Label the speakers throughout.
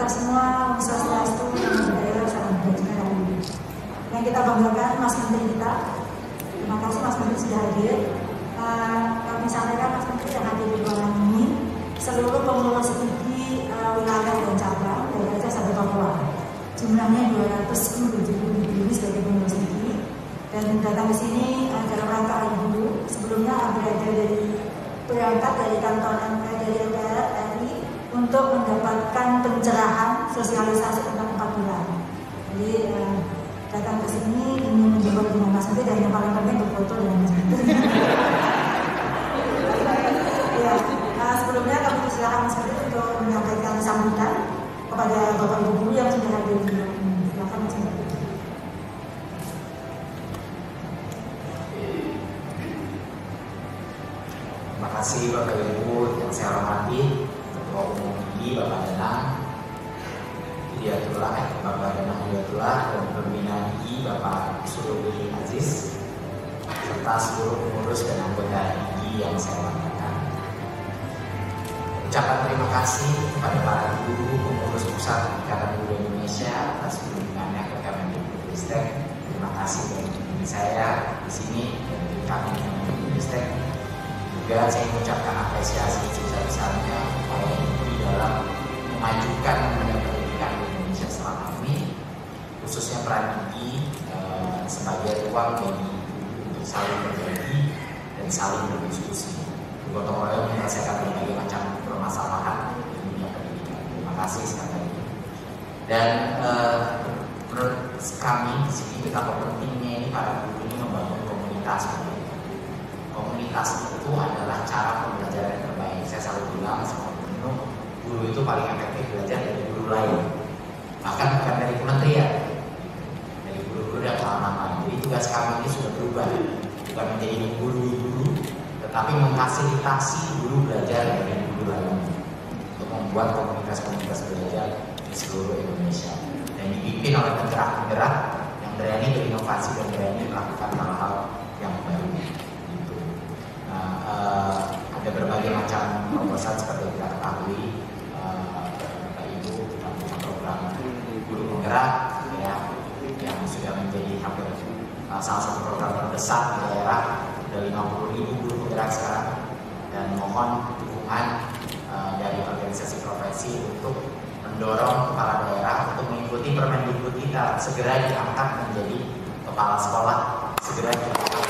Speaker 1: kita semua, Om Swastiastu, Namo Buddhaya, Salam Kebajikan hari ini. Yang kita banggakan Mas Menteri kita. Terima kasih Mas Menteri sudah hadir. Kami sampaikan Mas Menteri yang hadir di ruangan ini, seluruh pengurus studi wilayah dan cabang dari Aceh sampai Papua. Jumlahnya 210, jadi berdiri sebagai pengurus studi. Dan datang ke sini dalam rangka hari guru. Sebelumnya berangkat dari kantor dari MPR RI untuk mendapatkan pencerahan sosialisasi tentang 4 bulan. Jadi datang ke sini ingin menjawab dengan Mas Menteri, dan yang paling penting berfoto dengan Mas Menteri. Ya, sebelumnya kami persilakan Mas Menteri untuk menyampaikan sambutan kepada Bapak Ibu guru yang sudah hadir di sini. Silakan Mas Menteri.
Speaker 2: Terima kasih Bapak Ibu yang saya hormati, Ketua Umum IGI Bapak Danang Hidayatullah, Bapak Danang Hidayatullah, dan Pembina IGI Bapak Suruli Aziz, serta seluruh pengurus dan anggota IGI yang saya hormati. Ucapan terima kasih kepada para guru pengurus Pusat Ikatan Guru Indonesia atas kunjungannya ke Kemendikbudristek. Terima kasih dari saya di sini dari kami Kemendikbudristek. Juga saya mengucapkan apresiasi sebesar-besarnya kepada Ibu di dalam memajukan pendidikan di Indonesia selama ini, khususnya peran IGI sebagai ruang bagi untuk saling berbagi dan saling berdiskusi, bergotong royong menyelesaikan berbagai macam permasalahan di dunia pendidikan. Terima kasih sekali lagi. Dan menurut kami di sini betapa pentingnya ini para guru ini membangun komunitas. Komunitas itu adalah cara pembelajaran yang terbaik. Saya selalu bilang sama guru itu paling efektif belajar dari guru lain. Bahkan bukan dari kementerian, dari guru-guru yang lama. Jadi tugas kami ini sudah berubah, bukan menjadi guru-guru, tetapi memfasilitasi guru belajar dari guru lain untuk membuat komunitas-komunitas belajar di seluruh Indonesia, dan dipimpin oleh penggerak-penggerak yang berani berinovasi dan berani melakukan hal-hal yang baru. Ada berbagai macam proposal seperti yang kita ketahui, Bapak Ibu, program guru penggerak ya, yang sudah menjadi hampir salah satu program terbesar di daerah. Ada 50.000 guru penggerak sekarang, dan mohon dukungan dari organisasi profesi untuk mendorong kepala daerah untuk mengikuti Permendikbud kita, segera diangkat menjadi kepala sekolah, segera diangkat.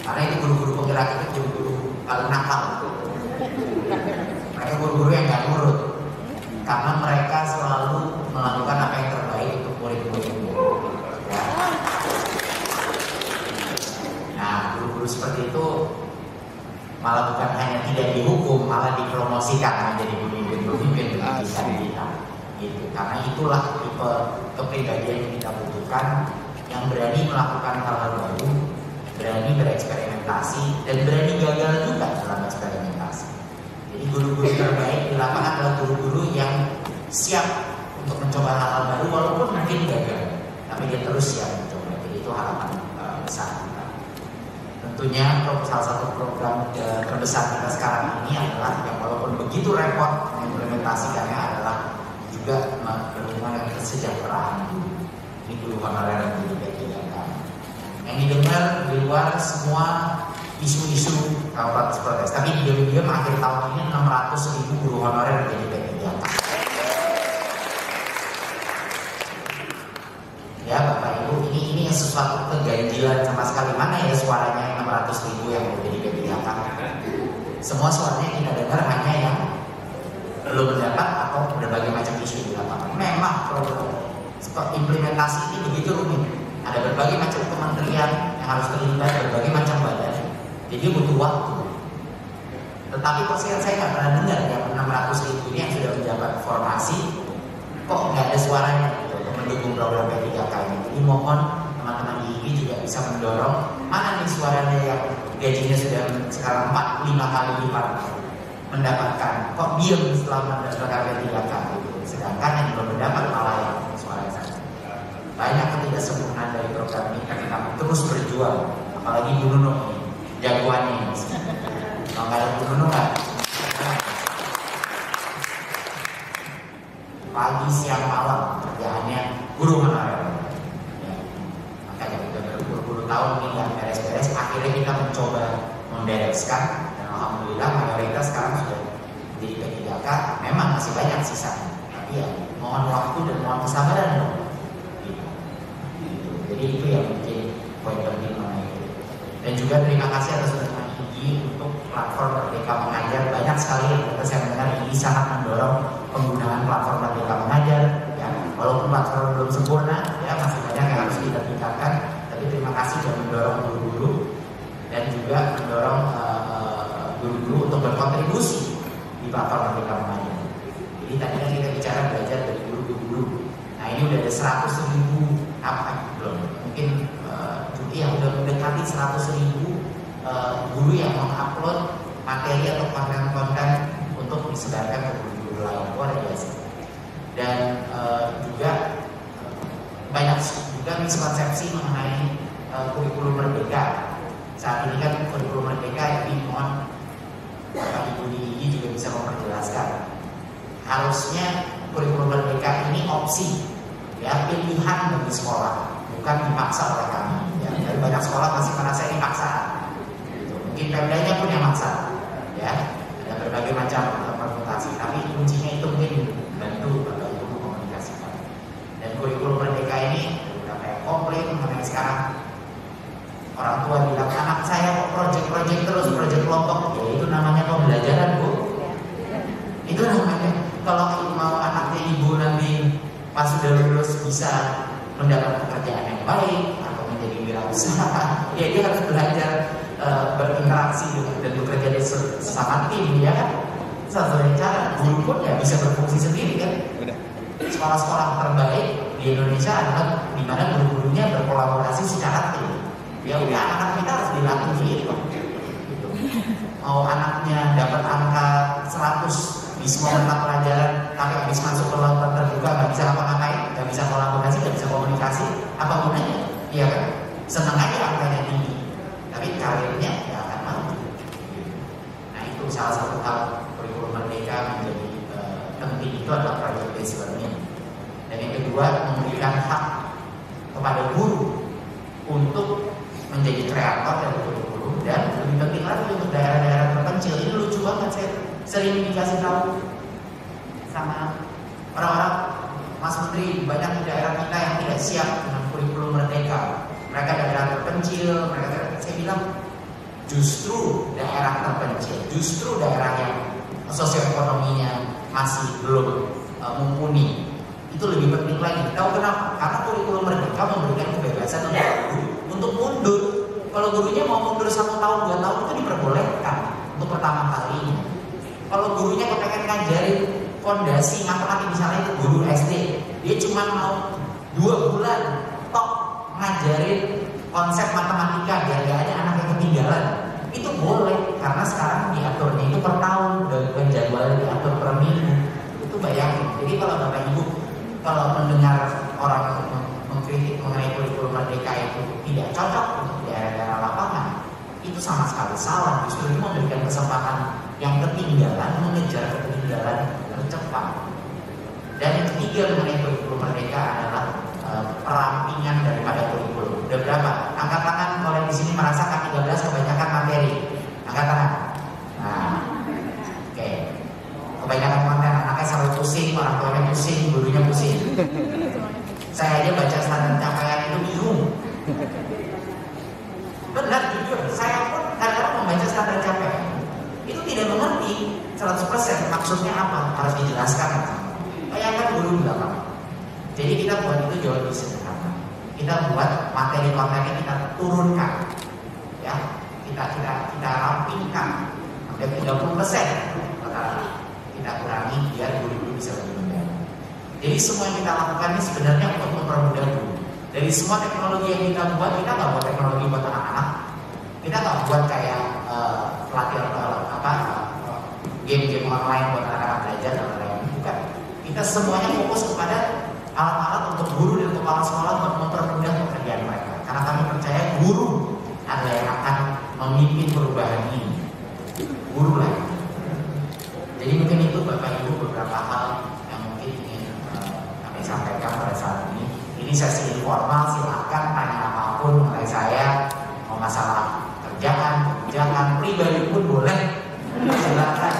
Speaker 2: Karena itu guru-guru penggerak itu guru-guru paling nakal. Mereka guru-guru yang gak nurut, karena mereka selalu melakukan apa yang terbaik untuk murid-muridnya. Ya. Nah, guru-guru seperti itu malah bukan hanya tidak dihukum, malah dipromosikan menjadi pemimpin pendidikan kita. Gitu. Karena itulah tipe kepribadian yang kita butuhkan, yang berani melakukan hal-hal baru, berani bereksperimentasi, dan berani gagal juga dalam eksperimentasi. Jadi guru-guru terbaik di lapangan adalah guru-guru yang siap untuk mencoba hal-hal baru walaupun mungkin gagal, tapi dia terus siap mencoba. Jadi itu harapan besar kita. Tentunya salah satu program terbesar kita sekarang ini adalah yang walaupun begitu repot mengimplementasikannya adalah juga berhubungan dengan kesejahteraan guru. Ini guru honorer dan guru PTK. Yang didengar di luar semua isu-isu protes, tapi diam-diam akhir tahun ini 600.000 guru honorer menjadi PTK. Ya Bapak Ibu, ini sesuatu keganjilan sama sekali. Mana ya suaranya yang 600.000 yang menjadi PTK? Semua suaranya kita dengar hanya yang belum mendapat atau berbagai macam isu di lapangan. Memang program implementasi ini begitu rumit. Ada berbagai macam kementerian yang harus terlibat, berbagai macam badan. Jadi butuh waktu. Tetapi kok saya nggak pernah dengar yang 600.000 ini yang sudah mendapat formasi, kok nggak ada suaranya gitu, untuk mendukung program P3K ini. Jadi mohon teman-teman di IGI juga bisa mendorong mana nih suaranya yang gajinya sudah sekarang 4-5 kali lipat mendapatkan, kok diam setelah mendapatkan P3K gitu. Sedangkan yang belum mendapat malah yang suaranya saja. Banyak ketidaksempurnaan dari program ini, karena kami terus berjuang, apalagi Bu Nunung ini, jagoannya ini. Kalau nggak ada Bu Nunung nggak. pagi, siang, malam kerjaannya guru honorer. Ya, makanya udah berpuluh-puluh tahun ini nggak beres-beres. Akhirnya kita mencoba membereskan, dan alhamdulillah mayoritas sekarang sudah jadi P3K. Memang masih banyak sisanya, tapi ya mohon waktu dan mohon kesabaran dong. Gitu. Jadi itu yang menjadi poin penting mengenai itu. Dan juga terima kasih atas dukungan IGI untuk platform Merdeka Mengajar. Banyak sekali yang saya mendengar IGI sangat mendorong penggunaan platform Merdeka Mengajar. Ya, walaupun platform belum sempurna, ya masih banyak yang harus kita tingkatkan. Tapi terima kasih sudah mendorong guru-guru dan juga mendorong guru-guru untuk berkontribusi di platform Merdeka Mengajar. Jadi tadi kan kita bicara belajar dari guru-guru. Nah ini udah ada 100.000 belum? Mungkin yang udah mendekati 100.000 guru yang mengupload materi atau konten-konten untuk disebarkan ke guru-guru lain. Luar biasa. Dan juga banyak juga miskonsepsi mengenai kurikulum merdeka. Saat ini kan kurikulum merdeka, jadi mohon Bapak Ibu di IGI juga bisa memperjelaskan. Harusnya kurikulum merdeka ini opsi, ya, pilihan bagi sekolah, bukan dipaksa oleh kami. Ya, dari banyak sekolah masih merasa ini paksaan. Gitu. Mungkin Pemdanya pun yang maksa, ya, ada berbagai macam permutasi. Tapi kuncinya itu mungkin bantu Bapak Ibu komunikasikan. Dan kurikulum merdeka ini beberapa yang komplain mengenai sekarang. Orang tua bilang anak saya kok project terus, project kelompok. Ya itu namanya pembelajaran, Bu. Itu namanya. Kalau mau anaknya ibu nanti pas sudah lulus bisa mendapat pekerjaan yang baik atau menjadi wirausaha, ya dia harus belajar berinteraksi dan bekerja sama tim, ya kan? Satu cara. Guru pun ya bisa berfungsi sendiri kan. Sekolah-sekolah terbaik di Indonesia adalah di mana guru-gurunya berkolaborasi secara tim. Ya udah, anak-anak kita harus dilatih gitu. Mau anaknya dapat angka 100 di semua mata pelajaran, tapi habis masuk ke lautan terbuka nggak bisa apa-ngapain, nggak bisa kolaborasi, nggak bisa komunikasi, apa gunanya? Iya kan? Senang aja angkanya tinggi, tapi karirnya nggak akan maju. Nah itu salah satu hal kurikulum merdeka menjadi penting, itu adalah project based learning. Dan yang kedua, memberikan hak kepada guru untuk menjadi kreator dari kurikulum, dan lebih penting lagi untuk daerah-daerah terpencil. Ini lucu banget, saya sering dikasih tahu sama orang-orang, Mas Menteri, banyak di daerah kita yang tidak siap dengan kurikulum merdeka. Mereka daerah terpencil, saya bilang justru daerah terpencil, justru daerah yang sosioekonominya masih belum mumpuni, itu lebih penting lagi. Tahu kenapa? Karena kurikulum merdeka memberikan kebebasan untuk mundur. Kalau gurunya mau mundur 1 tahun, 2 tahun itu diperbolehkan untuk pertama kalinya. Kalau gurunya kepengen ngajarin fondasi matematik misalnya, itu guru SD, dia cuma mau 2 bulan tok ngajarin konsep matematika biar gak ada anak yang ketinggalan, itu boleh karena sekarang diaturnya itu per tahun dan jadwalnya diatur per minggu. Itu bayangin. Jadi kalau Bapak Ibu kalau mendengar orang mengkritik mengenai kurikulum merdeka itu tidak cocok untuk daerah-daerah lapangan, itu sama sekali salah. Justru itu memberikan kesempatan yang ketinggalan mengejar ketinggalan tercepat. Dan yang ketiga mengenai kurikulum merdeka adalah perampingan daripada kurikulum. Udah berapa? Angkat tangan kalau yang di sini merasa K13 kebanyakan materi. Angkat tangan. Nah, oke. Kebanyakan konten, anaknya selalu pusing, orang tuanya pusing, gurunya pusing. Saya aja baca standar capaian itu bingung. Benar, jujur, saya pun kadang-kadang membaca standar capaian itu tidak mengerti 100% maksudnya apa, harus dijelaskan. Bayangkan guru di belakang. Jadi kita buat itu jauh lebih sederhana. Kita buat materi kontennya kita turunkan, ya, kita rampingkan sampai 30%. Kita kurangi biar guru-guru bisa lebih mudah. Jadi semua yang kita lakukan ini sebenarnya untuk mempermudah guru. Dari semua teknologi yang kita buat, kita nggak buat teknologi buat anak-anak. Kita nggak buat kayak pelatihan game-game online buat anak-anak belajar dan lain-lain. Bukan. Kita semuanya fokus kepada alat-alat untuk guru dan kepala sekolah untuk mempermudah pekerjaan mereka. Karena kami percaya guru adalah yang akan memimpin perubahan ini. Guru lah. Jadi mungkin itu Bapak Ibu beberapa hal yang mungkin ingin Ini sesi informal, silakan tanya apapun mengenai saya, mau masalah kerjaan, kebijakan, pribadi pun boleh. Silakan.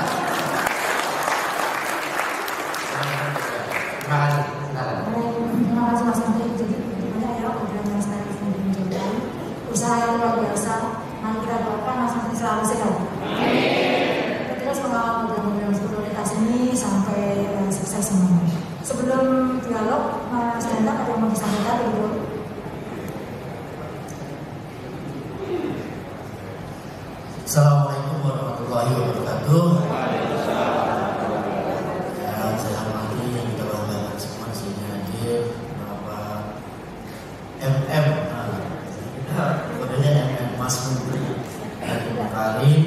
Speaker 2: Terima kasih.
Speaker 1: Terima kasih Mas Menteri. Jadi banyak ya program yang saya tunjukkan. Usaha yang luar biasa. Mari kita doakan Mas Menteri selalu sehat. Kita terus mengawal program-program prioritas ini sampai sukses semua. Sebelum dialog, Mas Danta ada yang mau disampaikan dulu.
Speaker 3: Assalamualaikum warahmatullahi wabarakatuh. Saya hormati yang kita banggakan semua di sini hadir Bapak MM, kodenya MM Mas Menteri dari Karim,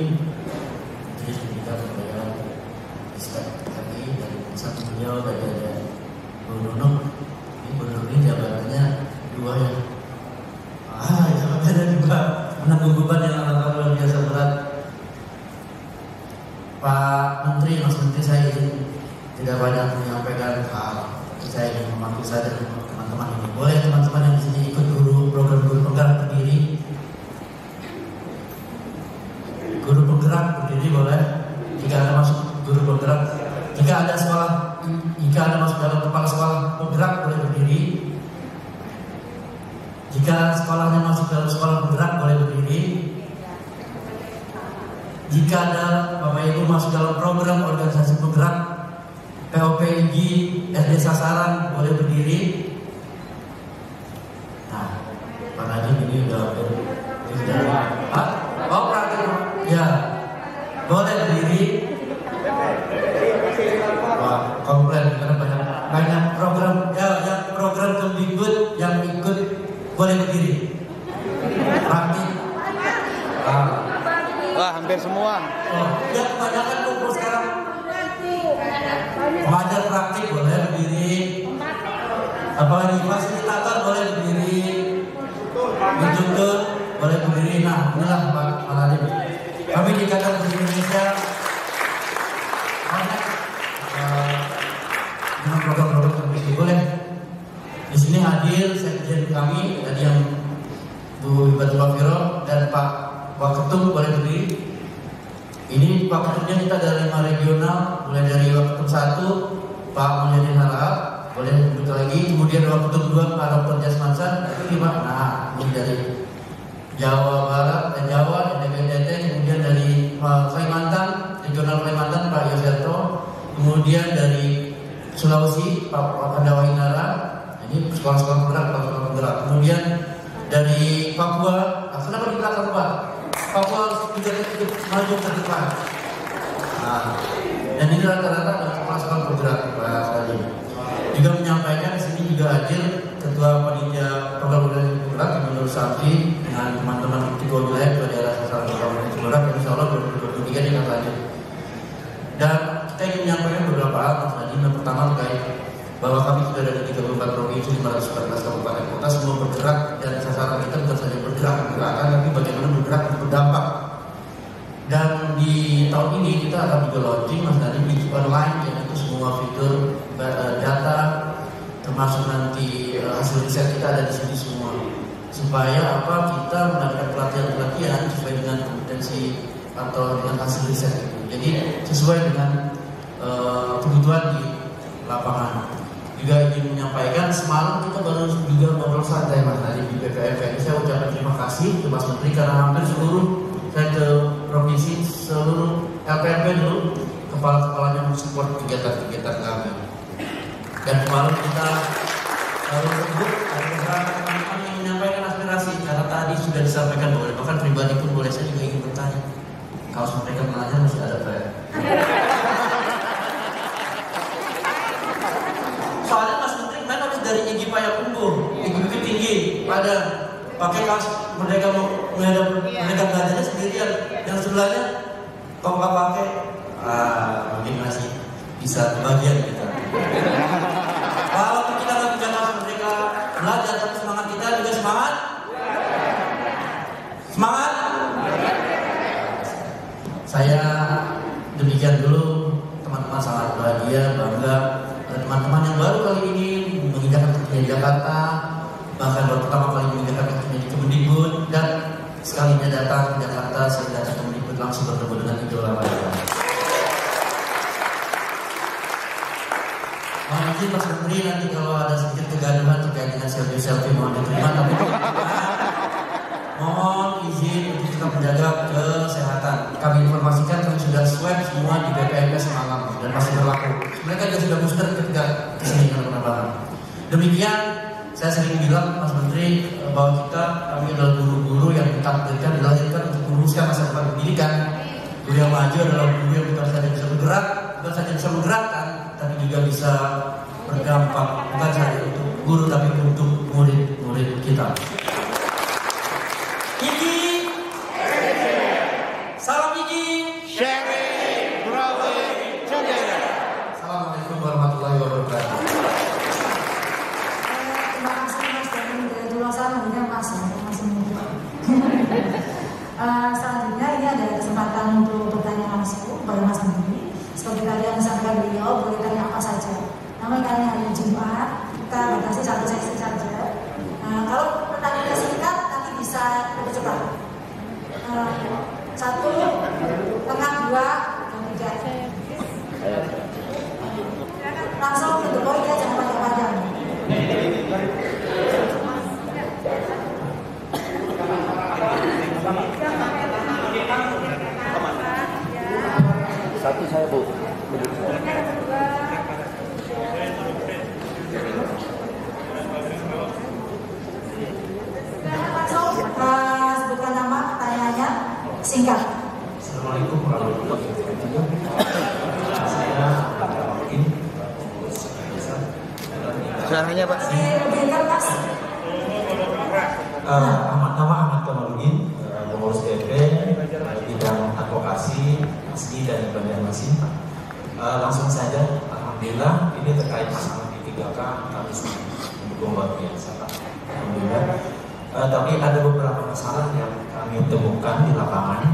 Speaker 3: jadi kita kemudian Ustaz tadi dan satu beliau tadi ada Bu Nunung. Ini Bu Nunung ini jabatannya dua ya. Jabatannya dua, menanggung beban yang amat luar biasa berat. Pak Menteri, Mas Menteri, saya ingin tidak banyak menyampaikan hal. Saya ingin memanggil saja teman-teman ini. Boleh teman-teman yang di sini ikut program guru penggerak berdiri. Guru penggerak berdiri boleh. Jika ada masuk guru penggerak, jika ada masuk dalam kepala sekolah penggerak boleh berdiri. Jika sekolahnya masuk dalam sekolah penggerak boleh berdiri. Jika ada Bapak Ibu masuk dalam program organisasi penggerak POPIG SD Sasaran boleh berdiri. Nah, Pak Nadiem ini udah praktik ya, boleh berdiri. Wah, komplain karena banyak program yang program Kemdikbud yang ikut boleh berdiri. Praktik.
Speaker 4: Wah, hampir semua.
Speaker 3: Ya kebanyakan kumpul sekarang. Pengajar praktik boleh berdiri. Apalagi fasilitator boleh berdiri. Instruktur boleh berdiri. Nah, inilah Pak Nadiem. Kami di Ikatan Guru Indonesia banyak dengan program-program tertentu boleh. Di sini hadir sekjen kami tadi yang Bu Ibatullah Firo dan Pak Waketum boleh berdiri. Ini Pak Ketumnya kita dari 5 regional, mulai dari Waketum 1 Pak Mulyadin Harahap boleh duduk lagi, kemudian Waketum 2 Pak Dr. Jasmansan, itu 5. Nah, ini dari Jawa Barat dan Jawa dan NTT, kemudian dari Kalimantan, regional Kalimantan Pak Yoserto, kemudian dari Sulawesi Pak Pandawa Inara, ini sekolah-sekolah penggerak, kemudian dari Papua, kenapa di belakang Pak? Papua juga ikut maju ke depan. Nah, dan ini rata-rata dari sekolah-sekolah penggerak Pak tadi. Juga menyampaikan di sini juga hadir Ketua Panitia Program Organisasi Penggerak Ibu Sabti dengan teman-teman ketua wilayah ketua daerah sasaran program organisasi penggerak, insya Allah 2023 dia akan lanjut. Dan kita ingin menyampaikan beberapa hal Mas Nadiem. Yang pertama terkait bahwa kami sudah ada di 34 provinsi, 514 kabupaten kota, semua bergerak, dan sasaran kita bukan saja bergerak, tapi bagaimana bergerak dan berdampak. Dan di tahun ini kita akan juga launching Mas Nadiem di online, yaitu semua fitur data, termasuk nanti hasil riset kita ada di sini semua, supaya kita mendapatkan pelatihan sesuai dengan kompetensi atau dengan hasil riset itu. Jadi sesuai dengan kebutuhan di lapangan. Juga ingin menyampaikan semalam kita baru juga ngobrol santai Mas Nadiem di BPFN. Saya ucapkan terima kasih ke Mas Menteri karena hampir seluruh, saya ke provinsi, seluruh LPMP dulu kepala-kepalanya mensupport kegiatan-kegiatan kami. Dan kemarin kita baru sebut ada teman-teman yang menyampaikan aspirasi karena tadi sudah disampaikan bahwa bahkan pribadi pun boleh, saya juga ingin bertanya, kalau mereka mengajar masih ada Pak? Soalnya Mas Menteri kemarin habis dari Igi Payakumbuh, Igi Bukit Tinggi, pada pakai kaos Merdeka belajarnya sendirian, yang sebelahnya kok nggak pakai, mungkin masih bisa kebagian kita. Walaupun kita nggak punya kaos Merdeka belajar, tapi semangat kita juga semangat. Semangat. Saya demikian dulu, teman-teman sangat bahagia, bangga. Teman-teman yang baru kali ini menginjakan kaki Jakarta, bahkan baru pertama kali meninggalkan kakinya di Kemendikbud, dan sekalinya datang ke Jakarta, saya datang ke Kemendikbud langsung bertemu dengan idola saya. Mohon izin Mas Menteri, nanti kalau ada sedikit kegaduhan terkait dengan selfie mohon diterima, tapi mohon izin untuk tetap menjaga kesehatan. Kami informasikan kami sudah swab semua di BPNS Malang dan masih berlaku. Mereka juga sudah booster ketika kesini dengan penerbangan. Demikian, saya sering bilang Mas Menteri bahwa kami adalah guru-guru yang ditakdirkan dilahirkan untuk meluruskan masa depan pendidikan. Guru yang maju adalah guru yang bukan saja bisa bergerak, bukan saja bisa menggerakkan, tapi juga bisa berdampak bukan saja untuk guru tapi untuk murid-murid kita. Iki, salam Iki,
Speaker 4: sharing, growing together.
Speaker 3: Assalamualaikum warahmatullahi wabarakatuh.
Speaker 1: Terima kasih Mas dari luar sana, ini Mas ya, masih muda. Selanjutnya ini ada kesempatan untuk bertanya langsung kepada Mas Menteri. Seperti tadi yang disampaikan beliau, boleh tanya apa saja. Namun kali hari Jumat kita batasi satu sesi saja. Kalau pertanyaannya singkat, nanti bisa lebih cepat. 1, tengah 2, dan 3. Langsung ke the point ya, jangan panjang-panjang.
Speaker 4: Satu saya Bu.
Speaker 1: Sebutkan nama, pertanyaannya singkat.
Speaker 3: Assalamualaikum warahmatullahi wabarakatuh. Saya mungkin
Speaker 4: Suaranya Pak.
Speaker 1: Lebih Mas.
Speaker 5: Nama Ahmad Kamaludin, pengurus DP bidang advokasi asli dari Banjarmasin. Langsung saja, alhamdulillah ini terkait masalah di 3K kami sudah mendukung luar biasa Pak. Alhamdulillah. Tapi ada beberapa masalah yang kami temukan di lapangan.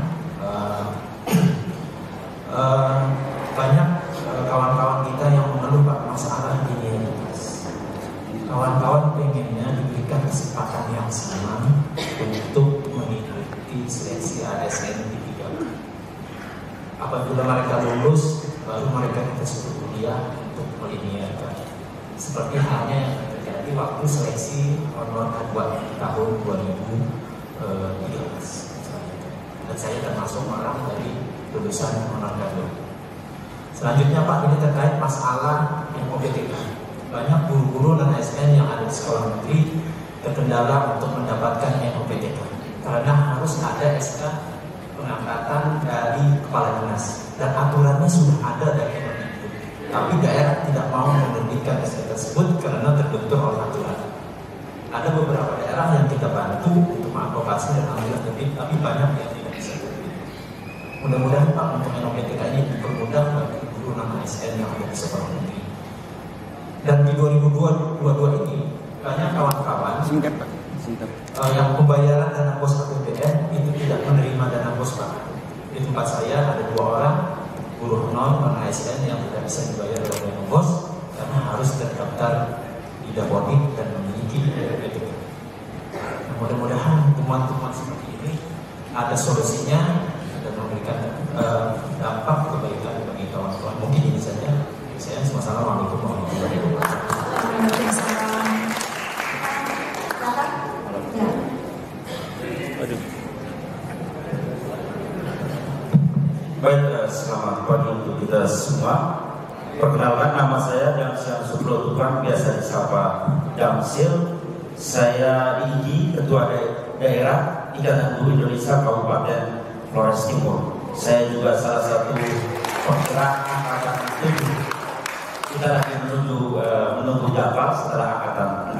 Speaker 5: Banyak kawan-kawan kita yang mengeluh Pak masalah linearitas. Kawan-kawan pengennya diberikan kesempatan yang sama untuk mengikuti seleksi ASN di 3K. Apabila mereka lulus, baru mereka disuruh kuliah untuk melinearkan. Seperti halnya yang terjadi waktu seleksi honor buat tahun 2013. Dan saya termasuk orang dari lulusan honor Kadua. Selanjutnya Pak, ini terkait masalah NOPTK. Banyak guru-guru dan ASN yang ada di sekolah negeri terkendala untuk mendapatkan NOPTK karena harus ada SK pengangkatan dari kepala dinas dan aturannya sudah ada dari Kemendikbud. Tapi daerah tidak mau menerbitkan SK tersebut karena terbentur oleh aturan. Ada beberapa daerah yang kita bantu untuk mengadvokasi dan alhamdulillah terbit, tapi banyak yang tidak bisa terbit. Mudah-mudahan Pak untuk NOPTK ini dipermudah bagi guru non ASN yang ada di sekolah negeri. Dan di 2022 ini banyak kawan-kawan yang pembayaran dana bos APBN itu tidak menerima dana bos Pak. Di tempat saya ada 2 orang guru non ASN yang tidak bisa dibayar oleh dana bos karena harus terdaftar di Dapodik dan memiliki NOPTK. Nah, mudah-mudahan temuan-temuan seperti ini ada solusinya dan memberikan dampak kebaikan bagi kawan-kawan. Mungkin ini saja. Wassalamualaikum warahmatullahi wabarakatuh.
Speaker 6: Baik, selamat pagi untuk kita semua. Perkenalkan, nama saya Damsyar Suplotukan, biasa disapa Damsil. Saya Igi, Ketua Daerah Ikatan Guru Indonesia Kabupaten Flores Timur. Saya juga salah satu penggerak angkatan 7. Kita lagi menunggu jadwal setelah angkatan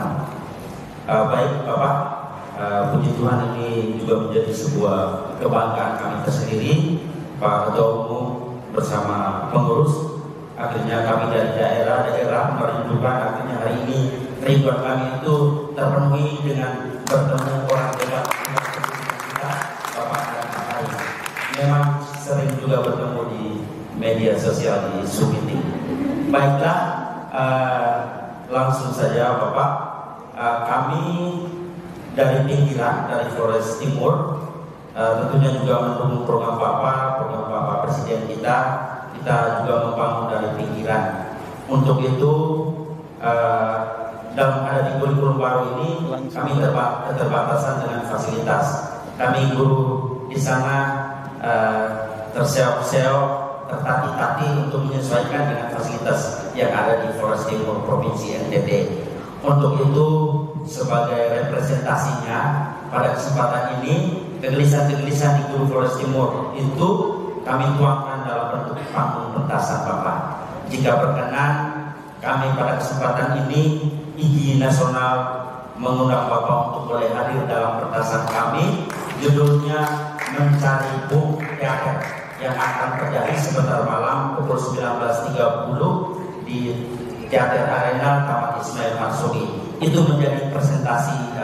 Speaker 6: 6. Baik Bapak, puji Tuhan ini juga menjadi sebuah kebanggaan kami tersendiri. Pak Ketua Umum bersama pengurus, akhirnya kami dari daerah merindukan, akhirnya hari ini rinduan kami itu terpenuhi dengan bertemu orang dekat kita, Bapak dan Pak Ari. Memang sering juga bertemu di media sosial di Zoom meeting. Baiklah, langsung saja Bapak, kami dari pinggiran, dari Flores Timur, tentunya juga mendukung program Bapak Presiden kita juga membangun dari pinggiran. Untuk itu dalam ada di kurikulum baru ini kami keterbatasan dengan fasilitas. Kami guru di sana terseok-seok, tertatih-tatih untuk menyesuaikan dengan fasilitas yang ada di Flores Timur Provinsi NTT. Untuk itu sebagai representasinya pada kesempatan ini kegelisahan-kegelisahan di guru Flores Timur itu kami tuangkan dalam bentuk panggung pentasan Bapak. Jika berkenan kami pada kesempatan ini IGI Nasional mengundang Bapak untuk boleh hadir dalam pentasan kami. Judulnya Mencari Bung Teater, yang akan terjadi sebentar malam pukul 19.30 di Teater Arena Taman Ismail Marzuki. Itu menjadi presentasi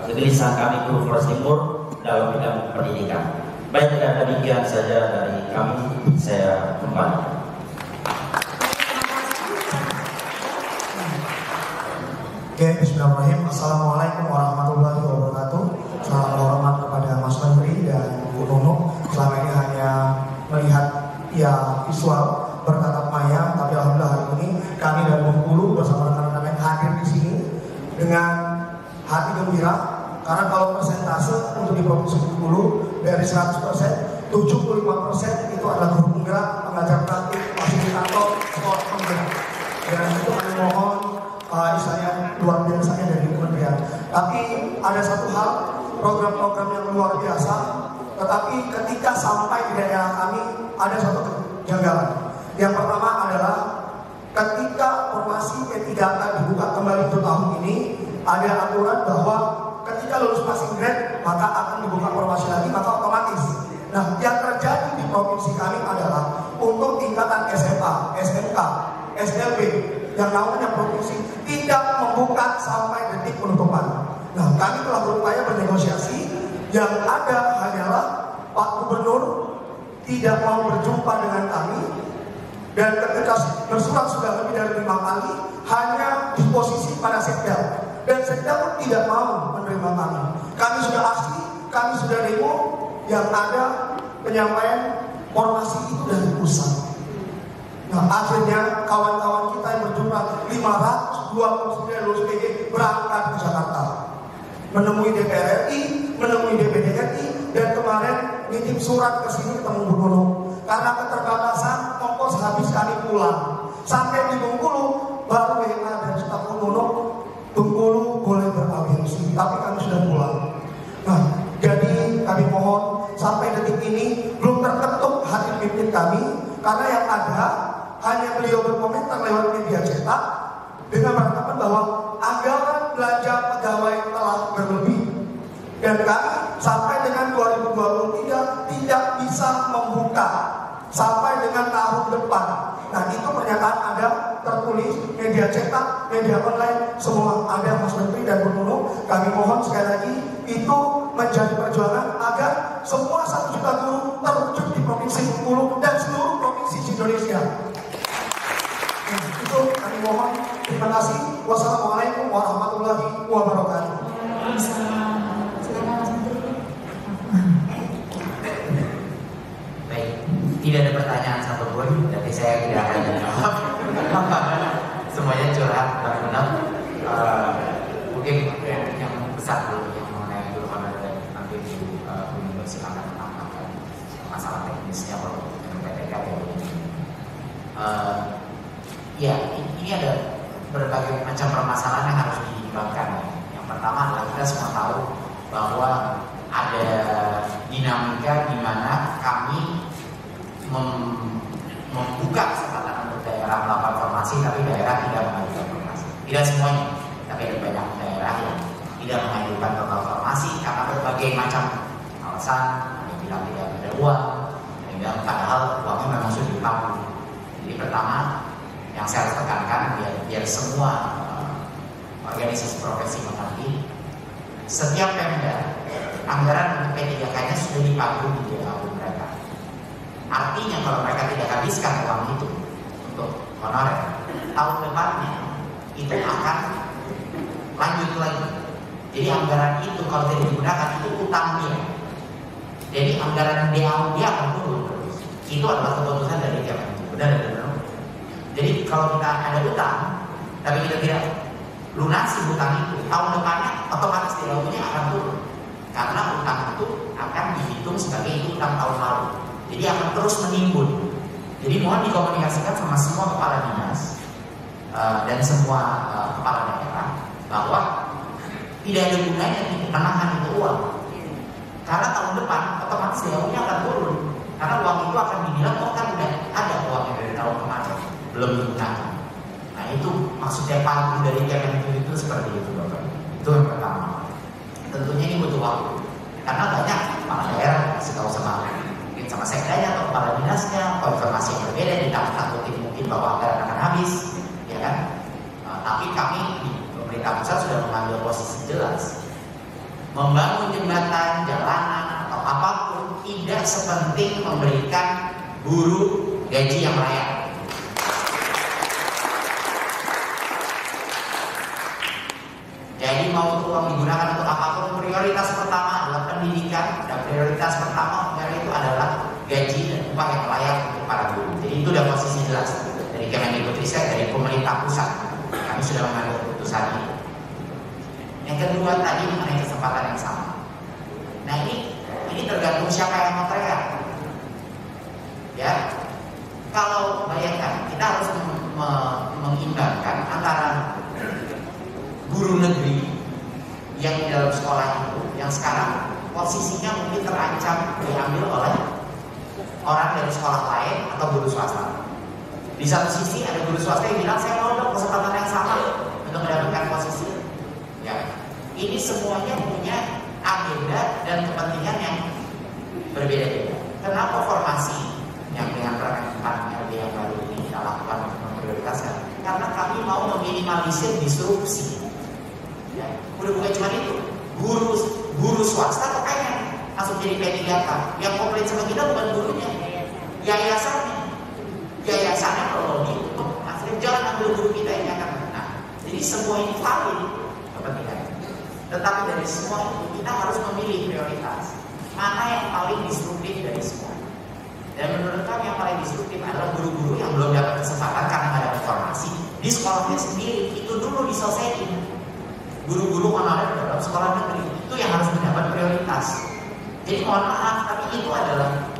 Speaker 6: kegelisahan kami guru Flores Timur dalam bidang pendidikan. Baik, demikian saja dari kami. Saya kembali.
Speaker 7: Oke, bismillahirrahmanirrahim. Assalamualaikum warahmatullahi wabarakatuh. Salam hormat kepada Mas Menteri dan Bu Nunung. Selama ini hanya melihat ya visual bertatap maya, tapi alhamdulillah hari ini kami dari Bengkulu bersama rekan-rekan yang hadir di sini dengan hati gembira, karena kalau persentase untuk di Provinsi Bengkulu dari 100%, 75% itu adalah guru penggerak, pengajar praktik, fasilitator, sekolah penggerak. Dan itu kami mohon istilahnya luar biasanya dari kementerian. Tapi ada satu hal, program-program yang luar biasa, tetapi ketika sampai di daerah kami ada satu kejanggalan. Yang pertama adalah ketika formasi P3K dibuka kembali untuk tahun ini, ada aturan bahwa ketika lulus passing grade maka akan dibuka formasi lagi, maka otomatis. Nah, yang terjadi di provinsi kami adalah untuk tingkatan SMA, SMK, SLB yang namanya provinsi tidak membuka sampai detik penutupan. Nah, kami telah berupaya bernegosiasi, yang ada hanyalah Pak Gubernur tidak mau berjumpa dengan kami, dan ketika bersurat sudah lebih dari 5 kali, hanya disposisi pada Sekda, dan Sekda pun tidak mau menerima kami. Kami sudah aksi, kami sudah demo, yang ada penyampaian formasi itu dari pusat. Nah, akhirnya kawan-kawan kita yang berjumlah 529 lulus PG berangkat ke Jakarta, menemui DPR RI, menemui DPD RI, dan kemarin nitip surat ke sini ketemu Bu Nunung. Karena keterbatasan ongkos habis kami pulang. Sampai di Bengkulu baru WA dari staf Bu Nunung, Bengkulu boleh beraliansi, tapi kami sudah pulang. Nah, jadi kami mohon sampai detik ini belum terketuk hati pimpinan kami, karena yang ada hanya beliau berkomentar lewat media cetak dengan mengatakan bahwa anggaran belanja pegawai telah berlebih, dan kami sampai dengan 2023 tidak bisa membuka sampai dengan tahun depan. Nah, itu pernyataan ada tertulis, media cetak, media online, semua ada Mas Menteri dan Bu Nunung. Kami mohon sekali lagi itu menjadi perjuangan agar semua 1 juta guru terwujud di Provinsi Bengkulu dan seluruh provinsi di Indonesia. Itu kami mohon. Terima kasih. Wassalamualaikum warahmatullahi wabarakatuh.
Speaker 1: Silakan Mas Menteri.
Speaker 2: Baik, tidak ada pertanyaan satupun, jadi saya tidak akan menjawab. Semuanya curhat benar-benar. Mungkin yang besar dulu yang mengenai guru honorer dan nanti Bu silakan menambahkan masalah teknisnya kalau PTK ini. Ya, ini ada berbagai macam permasalahan yang harus diimbangkan. Yang pertama adalah kita semua tahu bahwa ada dinamika di mana kami membuka kesempatan untuk daerah melakukan formasi, tapi daerah tidak mengajukan formasi. Tidak semuanya, tapi ada banyak daerah yang tidak mengajukan total formasi karena berbagai macam alasan. Ada yang bilang tidak ada uang, ada yang bilang padahal uangnya memang sudah dipakai. Jadi pertama, yang saya harus tekankan biar semua organisasi profesi mengerti, setiap Pemda anggaran untuk P3K-nya sudah dipakai di DAU mereka. Artinya kalau mereka tidak habiskan uang itu untuk honorer, tahun depannya itu akan lanjut lagi. Jadi anggaran itu kalau tidak digunakan itu utang dia. Jadi anggaran dia akan turun terus. Itu adalah keputusan dari Kementerian. Benar. Jadi kalau kita ada utang, tapi kita tidak lunasi utang itu, tahun depannya otomatis DAU-nya akan turun. Karena utang itu akan dihitung sebagai utang tahun lalu. Jadi akan terus menimbun. Jadi mohon dikomunikasikan sama semua kepala dinas dan semua kepala daerah bahwa tidak ada gunanya menahan itu uang. Karena tahun depan otomatis DAU-nya akan turun. Karena uang itu akan dibilang kan udah ada uangnya dari tahun kemarin, belum digunakan. Nah itu maksudnya pagu dari Kementerian itu seperti itu Bapak. Itu yang pertama. Tentunya ini butuh waktu. Karena banyak kepala daerah kasih tahu sama sekdanya atau kepala dinasnya, informasi yang berbeda, ditakut-takutin mungkin bahwa anggaran akan habis, ya kan? Tapi kami di pemerintah pusat sudah mengambil posisi jelas. Membangun jembatan, jalanan, atau apapun tidak sepenting memberikan guru gaji yang layak. Jadi mau uang digunakan untuk apapun, prioritas pertama adalah pendidikan, dan prioritas pertama itu adalah gaji dan upah yang layak untuk para guru. Jadi itu udah posisi jelas dari Kemendikbudristek, dari pemerintah pusat. Kami sudah mengambil keputusan itu. Yang kedua tadi mengenai kesempatan yang sama. Nah ini tergantung siapa yang mau teriak. Ya, kalau bayangkan kita harus mengimbangkan antara guru negeri yang di dalam sekolah itu, yang sekarang posisinya mungkin terancam diambil oleh orang dari sekolah lain atau guru swasta. Di satu sisi ada guru swasta yang bilang saya mau dong kesempatan yang sama untuk mendapatkan posisi. Ya, ini semuanya punya agenda dan kepentingan yang berbeda-beda. Kenapa formasi yang dengan peran LB yang baru ini kita lakukan untuk memprioritaskan? Karena kami mau meminimalisir disrupsi. Ya, udah bukan cuma itu, guru swasta kepengen langsung jadi P3K. Yang komplain sama kita bukan gurunya, yayasannya kalau gitu akhirnya jangan ambil guru kita yang akan menang. Jadi semua ini valid kepentingan. Tetapi dari semua itu kita harus memilih prioritas mana yang paling disruptif dari semua. Dan menurut kami yang paling disruptif adalah guru-guru yang belum dapat kesempatan karena nggak ada informasi di sekolahnya sendiri. Itu dulu diselesaikan. Guru-guru honorer dalam sekolah negeri itu yang harus mendapat prioritas. Jadi mohon maaf, tapi itu adalah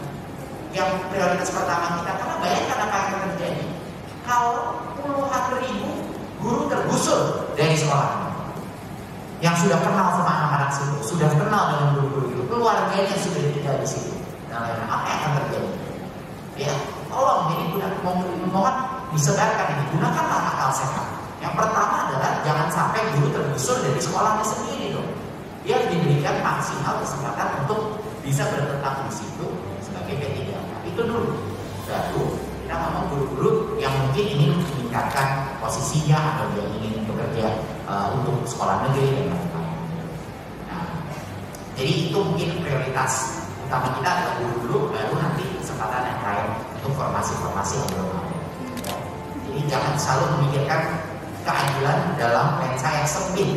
Speaker 2: yang prioritas pertama kita. Karena bayangkan apa yang akan terjadi kalau puluhan ribu guru tergusur dari sekolah yang sudah kenal sama anak-anak situ, sudah kenal dengan guru-guru itu, keluarganya sudah tinggal di situ. Nah, apa yang akan terjadi? Ya, tolong ini mohon disebarkan ini, gunakanlah akal sehat. Yang pertama adalah jangan sampai guru tergusur dari sekolahnya sendiri dong. Dia diberikan maksimal kesempatan untuk bisa bertetap di situ sebagai P3K. Itu dulu. Baru kita ngomong guru-guru yang mungkin ingin meningkatkan posisinya atau dia ingin bekerja untuk sekolah negeri dan lain-lain. Nah, jadi itu mungkin prioritas utama kita adalah guru-guru, baru nanti kesempatan yang lain untuk formasi-formasi yang belum ada. Jadi jangan selalu memikirkan keadilan dalam lensa yang sempit.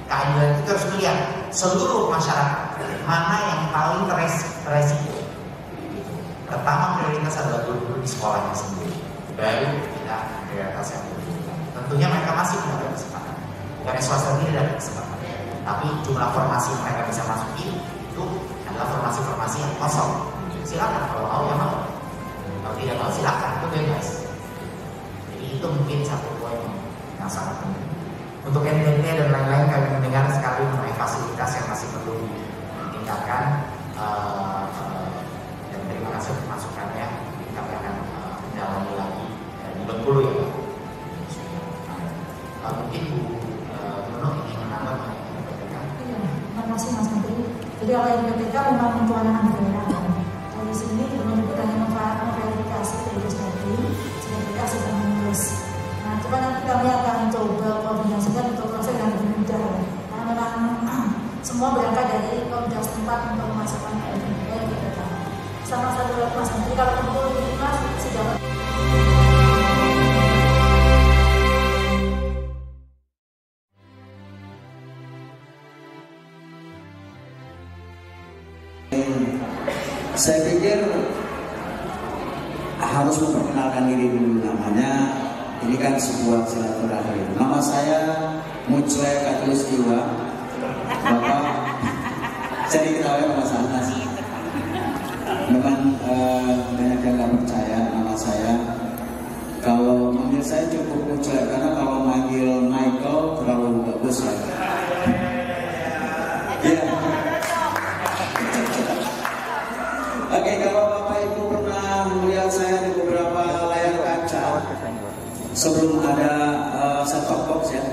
Speaker 2: Keadilan itu harus melihat seluruh masyarakat mana yang paling teresiko. Pertama prioritas adalah guru-guru di sekolahnya sendiri. Baru kita prioritas yang berikutnya. Tentunya mereka masih mendapat kesempatan. Bukan swasta tidak ada kesempatan. Tapi jumlah formasi mereka bisa masuki itu adalah formasi-formasi yang kosong. Silakan kalau mau ya mau. Kalau tidak mau silakan, itu bebas. Jadi itu mungkin satu poin yang sangat penting. Untuk NTT dan lain-lain kami mendengar sekali mengenai fasilitas yang masih perlu ditingkatkan, dan terima kasih untuk masukannya. Kami akan mendalami lagi di Bengkulu ya Pak. Mungkin Bu Nunung ingin menambah mengenai NPTK.
Speaker 1: Iya, terima kasih Mas Menteri. Jadi kalau NPTK memang untuk anak-anak daerah. Dari sini Kemendikbud hanya memverifikasi Ristek sehingga sedang menulis. Nah, coba nanti kami akan coba koordinasikan untuk proses yang lebih mudah. Karena memang semua berangkat dari komunitas tempat untuk memasukkan NPTK. Sama satu lagi Mas Menteri, kalau kumpul ini Mas sudah
Speaker 8: Saya pikir harus memperkenalkan diri dulu. Namanya ini kan sebuah silaturahim. Nama saya Mucwe Katulistiwa. Bapak saya diketahui Mas Anas. Memang banyak yang nggak percaya nama saya. Kalau manggil saya cukup Mucwe, karena kalau manggil Michael terlalu bagus ya. Ya. Oke, kalau Bapak Ibu pernah melihat saya di beberapa layar kaca sebelum ada set-top box ya.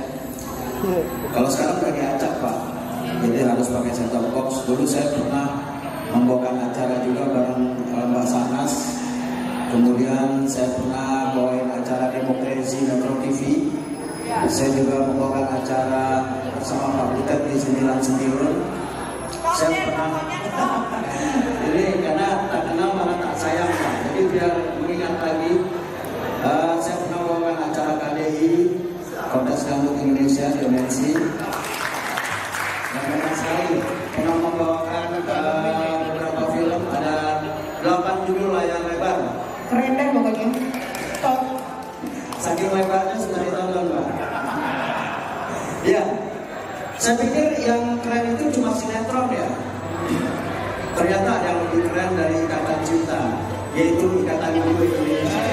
Speaker 8: Kalau sekarang udah diacak Pak, jadi harus pakai set-top box. Dulu saya pernah membawakan acara juga bareng Mbak Sanas. Kemudian saya pernah bawain acara Demokrasi Metro TV. Saya juga membawakan acara bersama Pak Butet di 99. Saya pernah, jadi karena tak kenal malah tak sayang Pak. Jadi biar mengingat lagi, saya pernah membawakan acara KDI, Kontes Dangdut Indonesia Dimensi. Dan banyak sekali pernah membawakan beberapa film, ada 8 judul layar lebar.
Speaker 1: Keren deh pokoknya. Top.
Speaker 8: Saking lebarnya sudah ditonton Pak. Ya, saya pikir yang keren itu cuma sinetron ya. Ternyata ada yang lebih keren dari Ikatan Cinta, yaitu Ikatan Ibu Indonesia.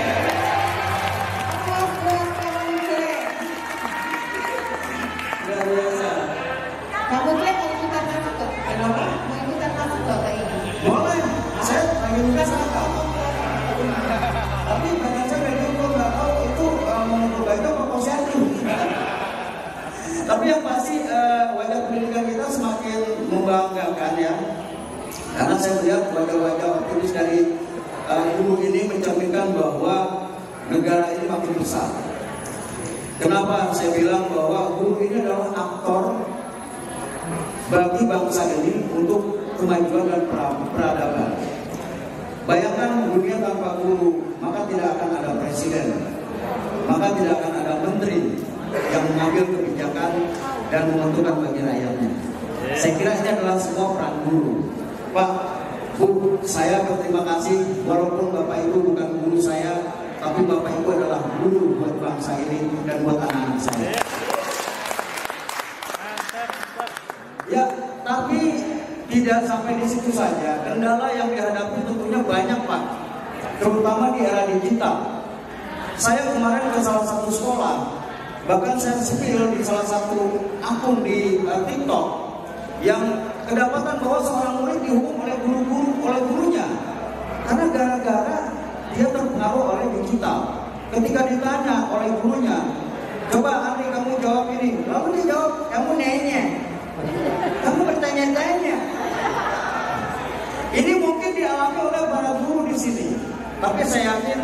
Speaker 8: Luar biasa.
Speaker 1: Kamu tuh yang ikutan masuk ke? Kenapa? Mau ikutan masuk ke kayak ini?
Speaker 8: Boleh, saya lagi nulis apa? Tapi banyak saya dari itu nggak tahu itu menurut baik apa positif. Tapi yang pasti wajah pendidikan kita semakin membanggakan ya. Karena saya melihat wajah-wajah optimis dari ibu ini mencerminkan bahwa negara ini makin besar. Kenapa saya bilang bahwa guru ini adalah aktor bagi bangsa ini untuk kemajuan dan peradaban. Bayangkan dunia tanpa guru, maka tidak akan ada presiden, maka tidak akan ada menteri yang mengambil kebijakan dan menentukan bagi rakyatnya. Saya kira ini adalah semua peran guru. Pak, Bu, saya berterima kasih walaupun Bapak Ibu bukan guru saya, tapi Bapak Ibu adalah guru buat bangsa ini dan buat anak-anak saya. Ya, tapi tidak sampai di situ saja. Kendala yang dihadapi tentunya banyak Pak, terutama di era digital. Saya kemarin ke salah satu sekolah, bahkan saya spill di salah satu akun di TikTok yang kedapatan bahwa seorang murid dihukum oleh gurunya karena gara-gara dia terpengaruh oleh digital. Ketika ditanya oleh gurunya, coba Andri kamu jawab ini, lalu dia jawab, kamu nanya, kamu bertanya-tanya. Ini mungkin dialami oleh para guru di sini, tapi saya yakin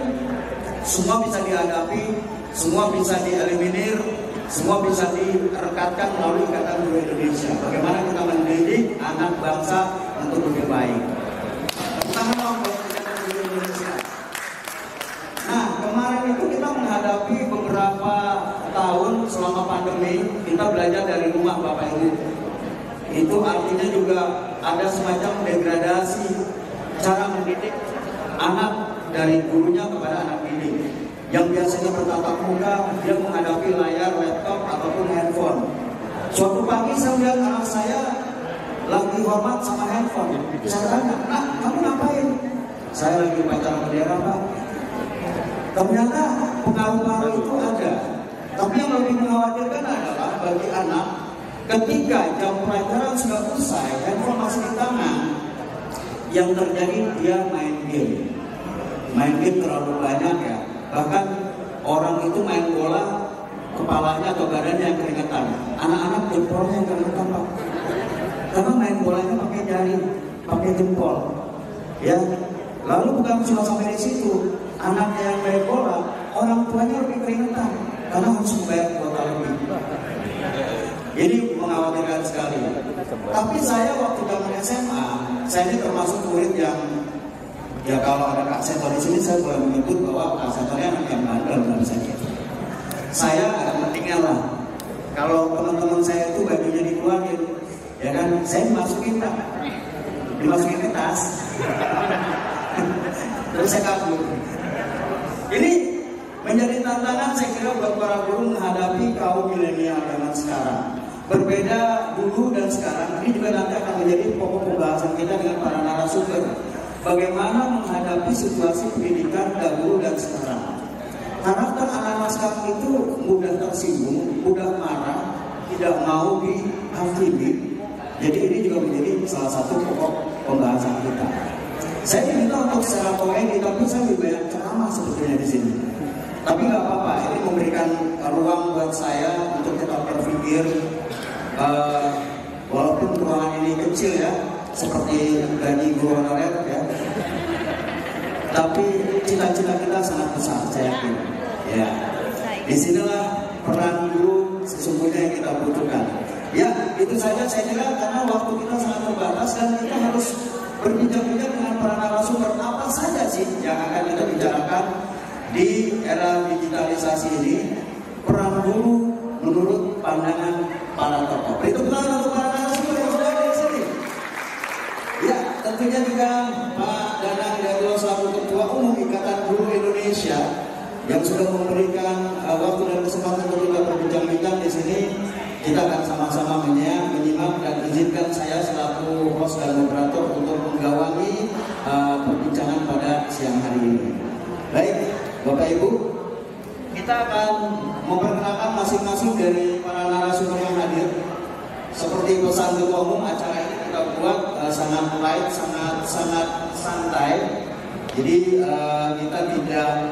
Speaker 8: semua bisa dihadapi, semua bisa dieliminir, semua bisa direkatkan melalui Ikatan Guru Indonesia. Bagaimana kita mendidik anak bangsa untuk lebih baik. Pertama buat Ikatan Guru Indonesia. Nah, kemarin itu kita menghadapi beberapa tahun selama pandemi, kita belajar dari rumah Bapak Ibu. Itu artinya juga ada semacam degradasi cara mendidik anak dari gurunya kepada anak didik. Yang biasanya bertatap muka, dia menghadapi layar laptop ataupun handphone. Suatu pagi saya melihat anak saya lagi hormat sama handphone. Saya tanya, "Nak, kamu ngapain?" "Saya lagi upacara bendera, Pak." Ternyata pengaruh-pengaruh itu ada. Tapi yang lebih mengkhawatirkan adalah bagi anak, ketika jam pelajaran sudah usai, handphone masih di tangan, yang terjadi dia main game. Main game terlalu banyak ya. Bahkan orang itu main bola, kepalanya atau badannya yang keringetan. Anak-anak jempolnya yang keringetan Pak. Karena main bolanya pakai jari, pakai jempol. Ya. Lalu bukan cuma sampai di situ. Anak yang main bola, orang tuanya lebih keringetan karena harus membayar kuota lebih. Ini mengkhawatirkan sekali. Tapi saya waktu zaman SMA, saya ini termasuk murid yang, ya kalau ada Kak Seto di sini saya boleh menyebut bahwa Kak Seto ini anak yang bandel menurut saya. Saya agak pentingnya lah. Kalau teman-teman saya itu bajunya dikeluarin, ya kan, saya dimasukin Pak. dimasukin ke tas. Terus saya kabur. Ini menjadi tantangan saya kira buat para guru menghadapi kaum milenial zaman sekarang. Berbeda dulu dan sekarang, ini juga nanti akan menjadi pokok pembahasan kita dengan para narasumber. Bagaimana menghadapi situasi pendidikan dahulu dan sekarang. Karakter anak-anak sekarang itu mudah tersinggung, mudah marah, tidak mau dihakimi. Jadi ini juga menjadi salah satu pokok pembahasan kita. Saya diminta untuk secara komedi, tapi saya lebih banyak ceramah sebetulnya di sini. Tapi nggak apa-apa, ini memberikan ruang buat saya untuk tetap berpikir. Walaupun ruangan ini kecil ya, seperti gaji guru honorer ya, tapi cita-cita kita sangat besar, saya yakin. Ya, disinilah peran guru sesungguhnya yang kita butuhkan. Ya, itu saja saya kira karena waktu kita sangat terbatas dan kita harus berbincang-bincang dengan para narasumber apa saja sih yang akan kita bicarakan di era digitalisasi ini, peran guru menurut pandangan para tokoh. Berikut untuk para narasumber yang sudah ada di sini. Ya, tentunya juga Pak Danang Darul selaku Ketua Umum Ikatan Guru Indonesia yang sudah memberikan waktu dan kesempatan untuk kita berbincang-bincang di sini. Kita akan sama-sama menyimak dan izinkan saya selaku host dan moderator untuk menggawangi perbincangan pada siang hari ini. Baik, Bapak Ibu, kita akan memperkenalkan masing-masing dari para narasumber yang hadir. Seperti pesan Ketua Umum, acara ini kita buat sangat light, sangat santai. Jadi kita tidak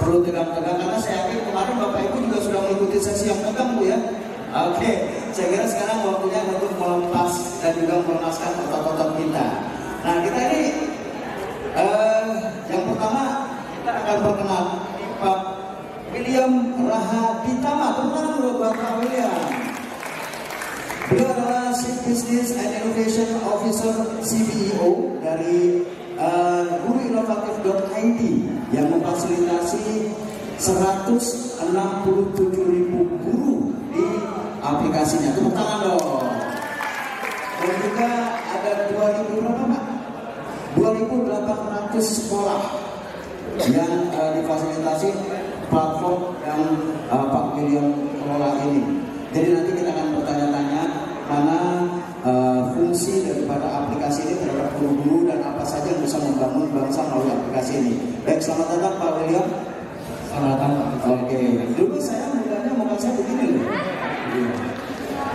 Speaker 8: perlu tegang-tegang karena saya yakin kemarin Bapak Ibu juga sudah mengikuti sesi yang tegang, Bu ya. Oke, saya kira sekarang waktunya untuk melepas dan juga melepaskan otot-otot kita. Nah, kita ini yang pertama kita akan perkenalkan Pak William Rahaditama. Tepuk dulu buat Pak William. Beliau adalah Chief Business and Innovation Officer (CBO) dari guruinovatif.id yang memfasilitasi 167.000 guru di aplikasinya. Tepuk tangan dong. Dan juga ada 2.800 sekolah yang difasilitasi platform yang Pak William kelola ini. Jadi nanti kita akan bertanya-tanya mana fungsi daripada aplikasi ini terhadap guru-guru dan apa saja yang bisa membangun bangsa melalui aplikasi ini. Baik, selamat datang Pak William. Selamat datang. Oke, dulu saya mudahnya muka saya begini loh.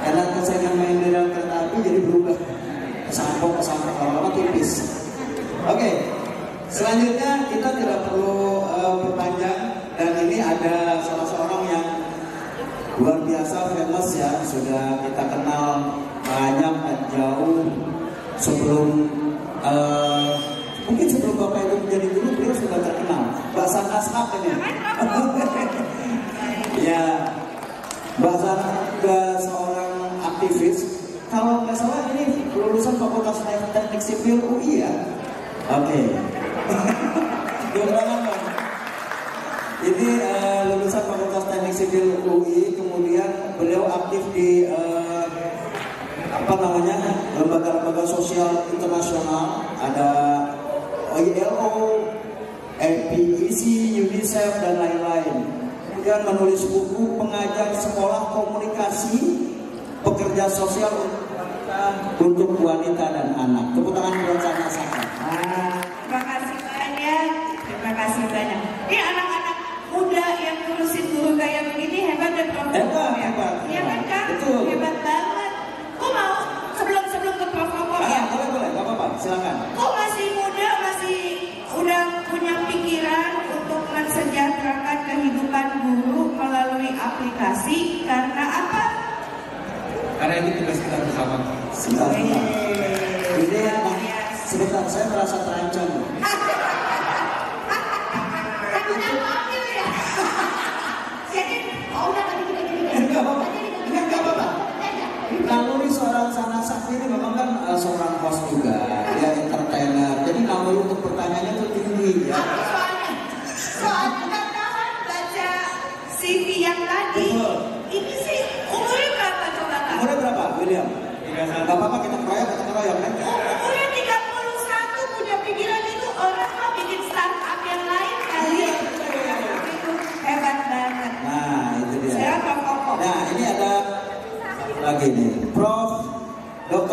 Speaker 8: Karena saya main di rel kereta api jadi berubah kesampok lama-lama tipis. Oke, selanjutnya kita tidak perlu berpanjang dan ini ada salah seorang yang luar biasa famous ya, sudah kita kenal banyak dan jauh sebelum mungkin sebelum Bapak Ibu menjadi guru beliau sudah terkenal. Mbak Saka Ashab ini. Ya, Mbak Saka juga seorang aktivis. Kalau nggak salah ini lulusan Fakultas Teknik Sipil UI ya. Oke. Gimana Bang? Ini lulusan Fakultas Teknik Sipil UI, kemudian beliau aktif di lembaga-lembaga sosial internasional, ada ILO, PEC, UNICEF dan lain-lain. Kemudian menulis buku pengajar sekolah komunikasi, pekerja sosial untuk wanita dan anak. Tepuk tangan buat Saka Saka.
Speaker 9: Terima kasih banyak. Terima kasih banyak. Ini anak-anak muda yang ngurusin guru kayak begini hebat dan profesional ya. Iya kan Kak?
Speaker 8: Betul.
Speaker 9: Hebat banget. Kok mau sebelum ke protokol ya?
Speaker 8: Boleh, nggak apa-apa, silakan.
Speaker 9: Kok masih muda, masih udah punya pikiran untuk mensejahterakan kehidupan guru melalui aplikasi karena apa?
Speaker 8: Karena ini tugas kita bersama. Sebentar. Ini sebentar, saya merasa terancam. Naluri seorang Sana Sakti ini memang kan seorang host juga, dia entertainer. Jadi naluri untuk bertanya itu tinggi ya.
Speaker 9: Soalnya kan baca CV yang tadi, ini sih umurnya berapa coba Kak?
Speaker 8: Umurnya berapa, William? Gak apa-apa, kita keroyok kan?
Speaker 9: Umurnya 30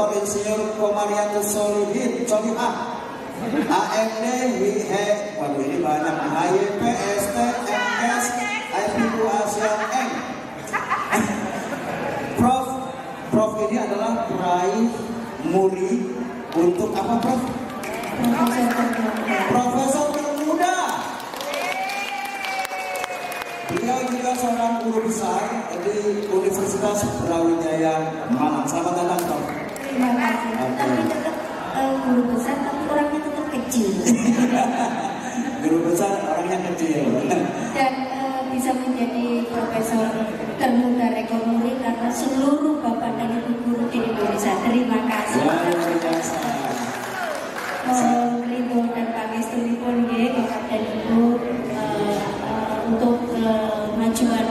Speaker 8: Dr. Insinyur Komarianto Solihin Solihah, AMD WIHE, waduh ini banyak, HYP, ST, MS, IPU ASEAN Eng. Prof ini adalah peraih muri untuk apa, Prof? Profesor termuda. Beliau juga seorang guru besar di Universitas Brawijaya Malang. Selamat datang, Prof.
Speaker 10: Terima kasih. Tapi tetap guru besar, tapi orangnya tetap kecil.
Speaker 8: Guru besar, orangnya kecil.
Speaker 10: Dan bisa menjadi profesor termuda rekor muri karena seluruh bapak dan ibu guru di Indonesia. Terima kasih.
Speaker 8: Luar biasa.
Speaker 10: Ridho dan pangestunipun nggih bapak dan ibu untuk kemajuan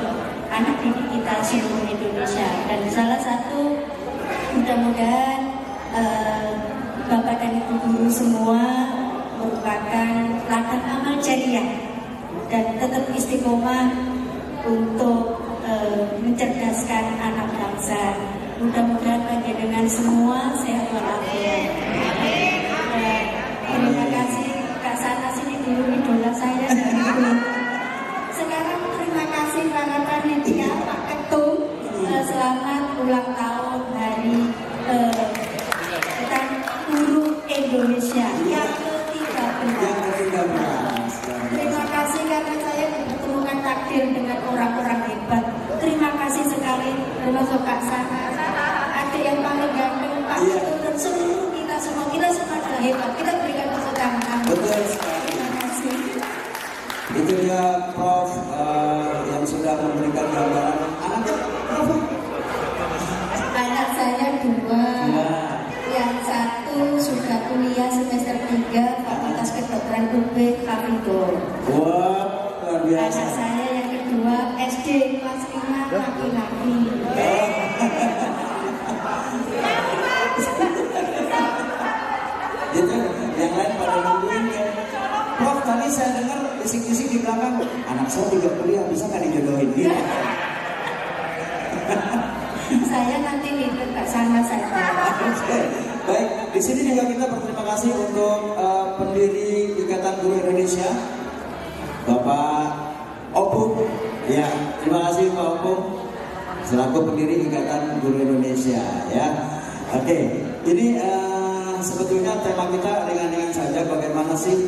Speaker 10: anak didik kita seluruh Indonesia. Dan salah satu mudah-mudahan bapak dan ibu guru semua merupakan ladang amal jariah dan tetap istiqomah untuk mencerdaskan anak bangsa. Mudah-mudahan panjenengan semua sehat walafiat. Terima kasih Kak Sana, sini dulu idola saya dari dulu. Sekarang terima kasih para panitia, Pak Ketum, selamat ulang tahun hari Guru Indonesia yang ke-13. Terima kasih karena saya dipertemukan takdir dengan orang-orang hebat. Terima kasih sekali termasuk Kak Sana, adik yang paling ganteng, Pak Ketum, dan seluruh kita semua adalah hebat. Kita berikan tepuk tangan.
Speaker 8: Betul sekali.
Speaker 10: Terima kasih.
Speaker 8: Itu dia Prof yang sudah memberikan gambaran anaknya, Prof.
Speaker 10: Anak saya 2. Yang satu sudah kuliah semester 3 Fakultas Kedokteran UB Kapito.
Speaker 8: Wah, luar biasa.
Speaker 10: Anak saya yang kedua SD kelas 5 laki-laki.
Speaker 8: Gitu, yang lain pada nungguin ya. Prof, tadi saya dengar bisik-bisik di belakang, anak saya juga kuliah, bisa nggak dijodohin gitu?
Speaker 10: Saya nanti ikut ke sana saja.
Speaker 8: Baik, di sini juga kita berterima kasih untuk pendiri Ikatan Guru Indonesia, Bapak Opung. Ya, terima kasih Pak Opung selaku pendiri Ikatan Guru Indonesia. Ya, oke. Ini sebetulnya tema kita ringan-ringan saja, bagaimana sih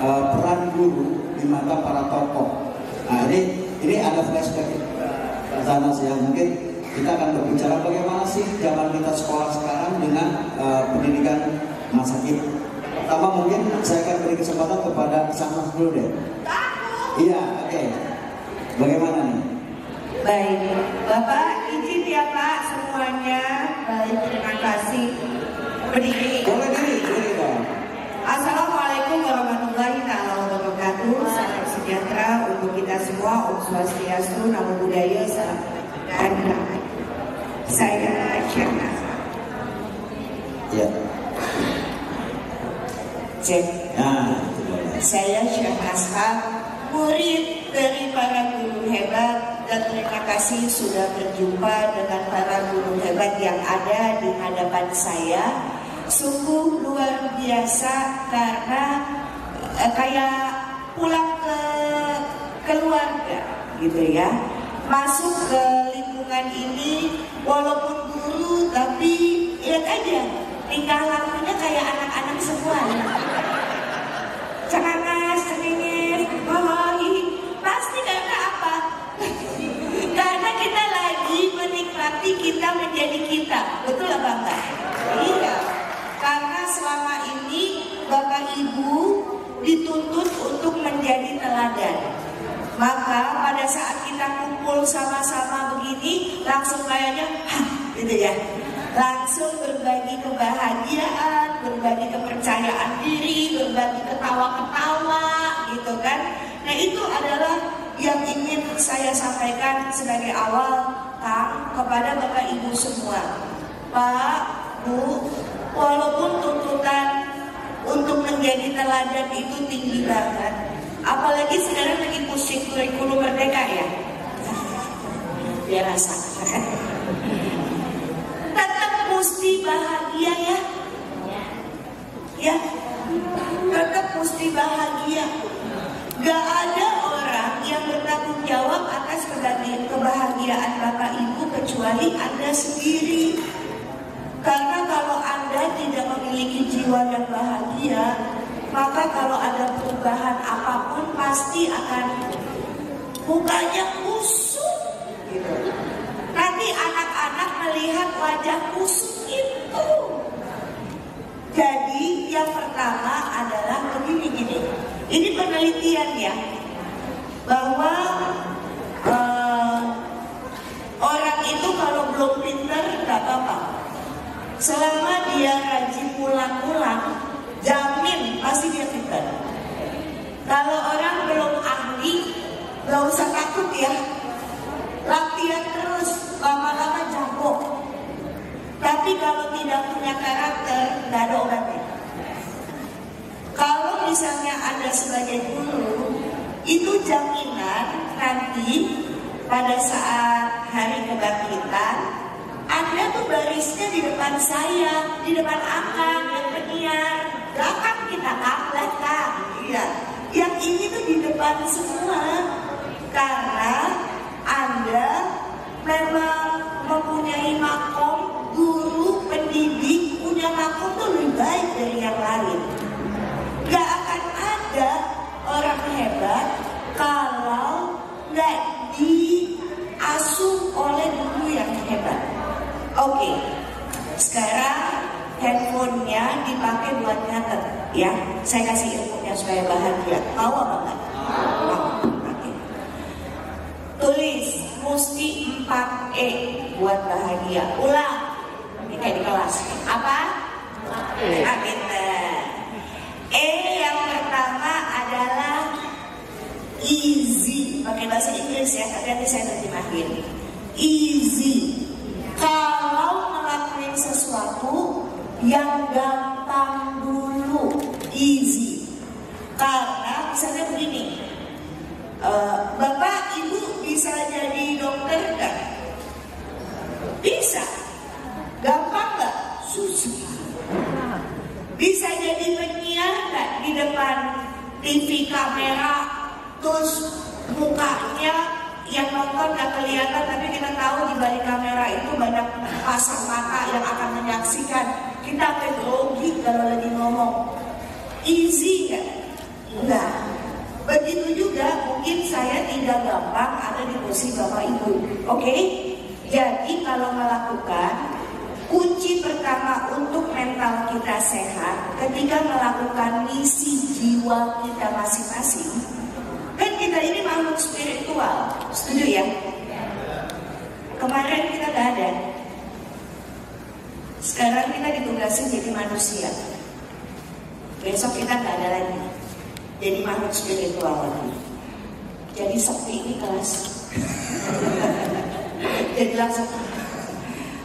Speaker 8: peran guru di mata para tokoh. Nah, ini ada flashback ke sana sih, yang mungkin kita akan berbicara bagaimana sih zaman kita sekolah sekarang dengan pendidikan masa kini. Pertama mungkin saya akan beri kesempatan kepada Sana dulu deh. Iya, oke. Bagaimana nih?
Speaker 9: Baik, Bapak izin ya Pak semuanya. Baik, terima kasih. Berdiri.
Speaker 8: Boleh diri dong.
Speaker 9: Assalamualaikum warahmatullahi wabarakatuh. Salam sejahtera untuk kita semua. Om Swastiastu, Namo Buddhaya, salam dan damai. Saya Syahna.
Speaker 8: Ya.
Speaker 9: Cek.
Speaker 8: Nah,
Speaker 9: Saya Syahna, murid dari para guru hebat, dan terima kasih sudah berjumpa dengan para guru hebat yang ada di hadapan saya. Sungguh luar biasa karena kayak pulang ke keluarga gitu ya. Masuk ke lingkungan ini walaupun guru tapi lihat aja tingkah lakunya kayak anak-anak semua. Cengangas, cenengir, bohongi. Pasti karena apa? Karena kita lagi menikmati kita menjadi kita. Betul apa enggak? Iya. Karena selama ini Bapak Ibu dituntut untuk menjadi teladan. Maka pada saat kita kumpul sama-sama begini, langsung kayaknya, gitu ya, langsung berbagi kebahagiaan, berbagi kepercayaan diri, berbagi ketawa-ketawa, gitu kan. Nah itu adalah yang ingin saya sampaikan sebagai awal, Kang, kepada Bapak Ibu semua. Pak, Bu, walaupun tuntutan untuk menjadi teladan itu tinggi banget, apalagi sekarang lagi pusing kurikulum merdeka ya, biar rasa tetap mesti mesti bahagia ya. Ya, tetap mesti bahagia. Gak ada orang yang bertanggung jawab atas kebahagiaan Bapak Ibu kecuali Anda sendiri. Karena kalau Anda tidak memiliki jiwa yang bahagia, maka kalau ada perubahan apapun pasti akan mukanya kusut gitu. Nanti anak-anak melihat wajah kusut itu. Jadi yang pertama adalah begini-gini. Ini penelitian ya, bahwa orang itu kalau belum pintar gak apa-apa. Selama dia rajin pulang-pulang, jamin pasti dia pintar. Kalau orang belum ahli, gak usah takut ya. Latihan terus, lama-lama jago. Tapi kalau tidak punya karakter, gak ada obatnya. Kalau misalnya Anda sebagai guru, itu jaminan nanti pada saat hari kebangkitan, Anda tuh barisnya di depan saya, di depan Akang yang penyiar. Belakang kita Kang, belakang. Iya. Yang ini tuh di depan semua, karena Anda memang mempunyai makom guru pendidik, punya makom tuh lebih baik dari yang lain. Gak akan ada orang hebat kalau gak diasuh oleh guru yang hebat. Oke, sekarang handphonenya dipakai buat nyatet ya. Saya kasih ilmunya supaya bahagia. Mau apa enggak? Mau. Oke. Tulis mesti 4E buat bahagia. Ulang. Ini kayak di kelas. Apa? E yang pertama adalah easy. Pakai bahasa Inggris ya, tapi nanti saya terjemahin. Easy. Kalau ngelakuin sesuatu yang gampang dulu, easy. Karena misalnya begini, Bapak Ibu bisa jadi dokter nggak? Bisa. Gampang nggak? Susah. Bisa jadi penyiar nggak di depan TV kamera, terus mukanya yang nonton nggak kelihatan, tapi kita tahu di balik kamera itu banyak pasang mata yang akan menyaksikan. Kita akan grogi kalau lagi ngomong. Easy nggak? Enggak. Begitu juga mungkin saya tidak gampang ada di posisi Bapak Ibu. Oke? Jadi kalau melakukan, kunci pertama untuk mental kita sehat ketika melakukan misi jiwa kita masing-masing. Kan kita ini makhluk spiritual, setuju ya? Kemarin kita gak ada. Sekarang kita ditugasin jadi manusia. Besok kita gak ada lagi. Jadi makhluk spiritual lagi. Jadi sepi ini kelas. Jadi langsung.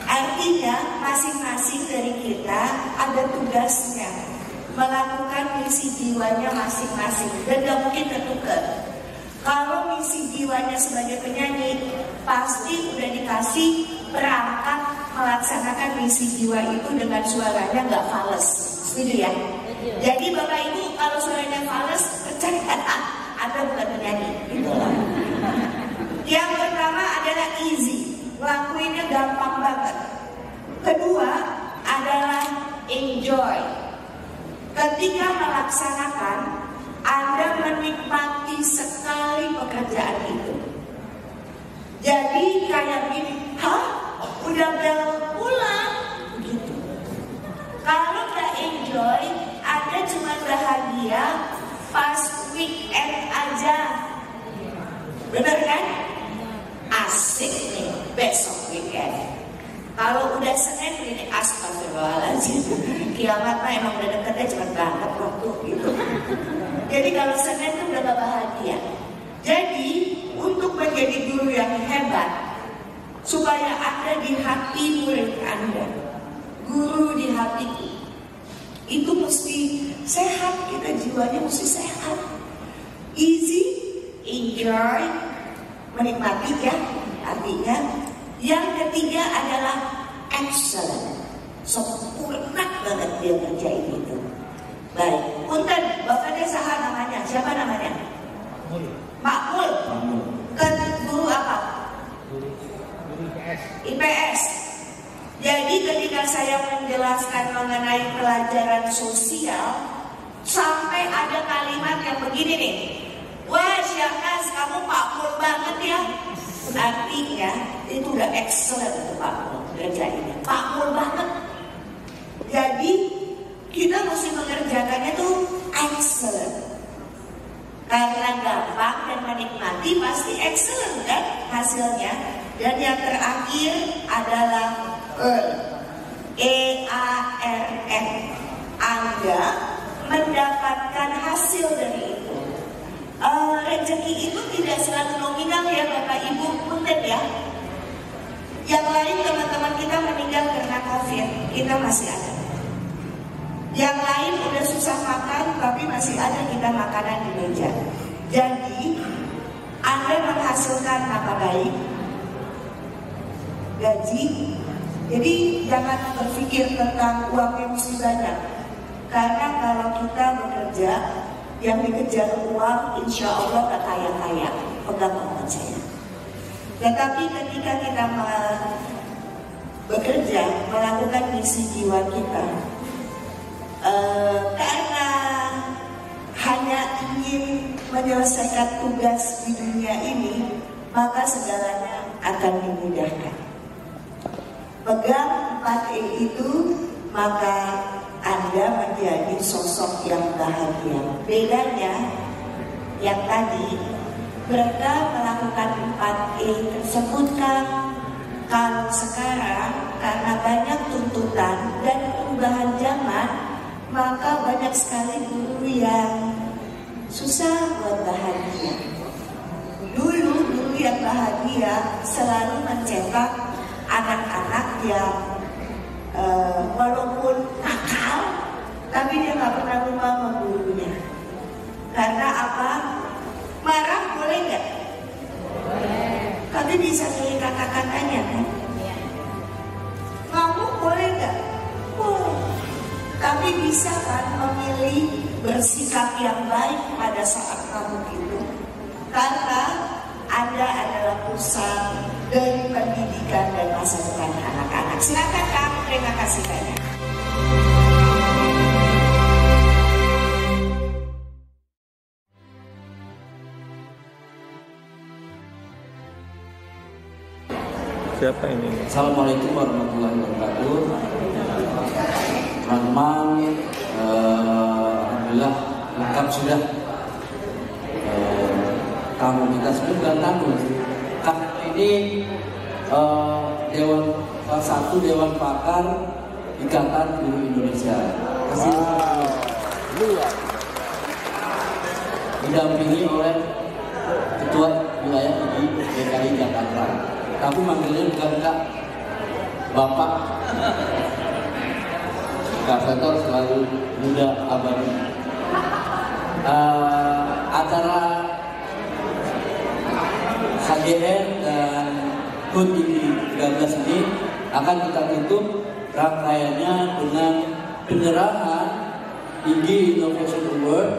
Speaker 9: Artinya masing-masing dari kita ada tugasnya melakukan misi jiwanya masing-masing dan gak mungkin tertukar. Kalau misi jiwanya sebagai penyanyi pasti udah dikasih perangkat melaksanakan misi jiwa itu dengan suaranya gak fales. Setuju ya? Jadi Bapak Ibu kalau suaranya fales percaya Anda bukan penyanyi. Yang pertama adalah easy, lakuinnya gampang banget. Kedua adalah enjoy. Ketika melaksanakan, Anda menikmati sekali pekerjaan itu. Jadi kayak gini, udah bel pulang, gitu. Kalau nggak enjoy, Anda cuma bahagia pas weekend aja. Bener kan? Asik nih, besok weekend. Kalau udah Senin ini astagfirullahaladzim, kiamat mah emang udah deketnya cepet banget waktu gitu. Jadi kalau Senin tuh udah gak bahagia. Jadi untuk menjadi guru yang hebat, supaya Anda di hati murid Anda, guru di hatiku, itu mesti sehat, kita jiwanya mesti sehat. Easy, enjoy, menikmati ya artinya. Yang ketiga adalah excellent. Sempurna banget dia ngerjain itu. Baik, punten, bapaknya saha namanya? Siapa namanya? Pak Mul. Kan guru apa? IPS. Jadi ketika saya menjelaskan mengenai pelajaran sosial, sampai ada kalimat yang begini nih. Wah, Syahnas, kamu makmur banget ya. Artinya itu udah excellent tuh Pak Mul kerjainnya. Makmur banget. Jadi kita mesti mengerjakannya tuh excellent. Karena gampang dan menikmati pasti excellent kan hasilnya. Dan yang terakhir adalah EARN. Anda mendapatkan hasil dari itu. Rezeki itu tidak selalu nominal ya Bapak Ibu, punten ya. Yang lain teman-teman kita meninggal karena COVID, kita masih ada. Yang lain udah susah makan, tapi masih ada kita makanan di meja. Jadi Anda menghasilkan apa baik? Gaji. Jadi jangan berpikir tentang uangnya mesti banyak. Karena kalau kita bekerja, yang dikejar uang, insya Allah gak kaya-kaya. Pegang omongan saya. Tetapi ketika kita bekerja, melakukan misi jiwa kita, karena hanya ingin menyelesaikan tugas di dunia ini, maka segalanya akan dimudahkan. Pegang 4E itu, maka Anda menjadi sosok yang bahagia. Bedanya yang tadi, mereka melakukan 4E tersebut kan, kalau sekarang karena banyak tuntutan dan perubahan zaman, maka banyak sekali guru yang susah buat bahagia. Dulu guru yang bahagia selalu mencetak anak-anak yang walaupun nakal, tapi dia nggak pernah lupa sama gurunya. Karena apa? Marah boleh nggak? Tapi bisa pilih kata-katanya kan? Kamu boleh nggak? Tapi bisa kan memilih bersikap yang baik pada saat kamu itu. Karena Anda adalah pusat dari pendidikan dan masa depan anak-anak. Silakan Kak, terima kasih banyak.
Speaker 4: Siapa ini?
Speaker 3: Assalamualaikum warahmatullahi wabarakatuh. Teman-teman, alhamdulillah lengkap sudah. Tamu kita sudah bukan tamu. Ini Dewan salah satu Dewan Pakar Ikatan Guru Indonesia. Didampingi oleh Ketua Wilayah di DKI Jakarta. Tapi manggilnya bukan Kak, Bapak. Kak Setor selalu muda abadi. Acara HGR dan HUT ini 13 ini akan kita tutup rangkaiannya dengan penyerahan IG Innovation Award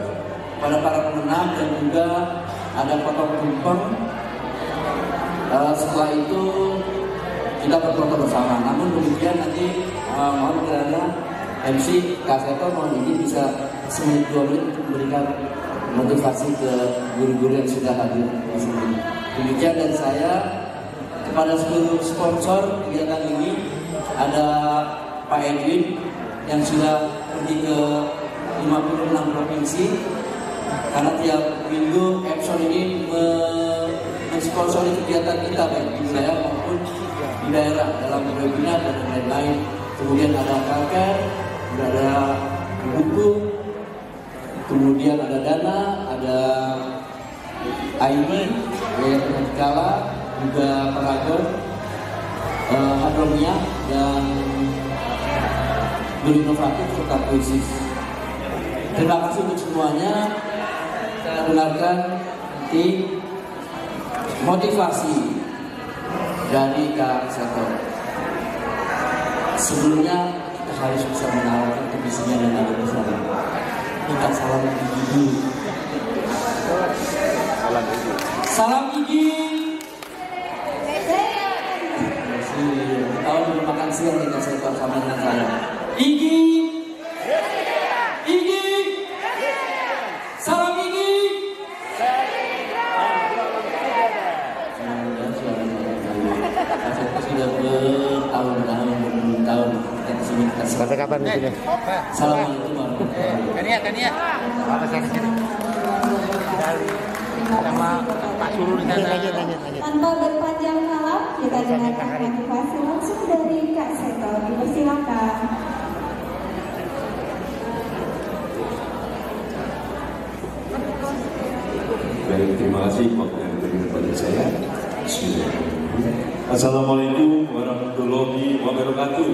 Speaker 3: pada para pemenang dan juga ada potong tumpeng. Setelah itu kita berfoto bersama. Namun demikian nanti mohon kiranya MC Kak Seto mohon ini bisa semenit 2 menit untuk memberikan motivasi ke guru-guru yang sudah hadir di sini. Demikian dan saya kepada seluruh sponsor kegiatan ini ada Pak Edwin yang sudah pergi ke 56 provinsi karena tiap minggu Epson ini mensponsori kegiatan kita baik di wilayah maupun di daerah dalam webinar dan lain-lain. Kemudian ada KKR, ada buku, kemudian ada Dana, ada Aiman, Kala, juga Peragor, Hadronia dan Guru Inovatif serta Puisi. Terima kasih untuk semuanya. Saya dengarkan nanti motivasi dari Kak Seto. Sebelumnya
Speaker 11: harus bisa menawarkan kondisinya dan ada bersama. Minta salam gigi dulu. Salam gigi. Tahun belum makan siang nih saya tahu sama dengan saya. Gigi. Gigi. Salam gigi. Saya sudah bertahun-tahun, berpuluh-tahun kita kesini kita.
Speaker 12: Sampai kapan di sini?
Speaker 11: Assalamualaikum warahmatullahi wabarakatuh.
Speaker 12: Apa sih sini? Sama Pak Suru di sana.
Speaker 10: Tanpa berpanjang kalam, kita dengarkan motivasi langsung dari Kak Seto. Dipersilakan.
Speaker 13: Baik, terima kasih waktu yang diberikan kepada saya. Bismillahirrahmanirrahim. Assalamualaikum warahmatullahi wabarakatuh.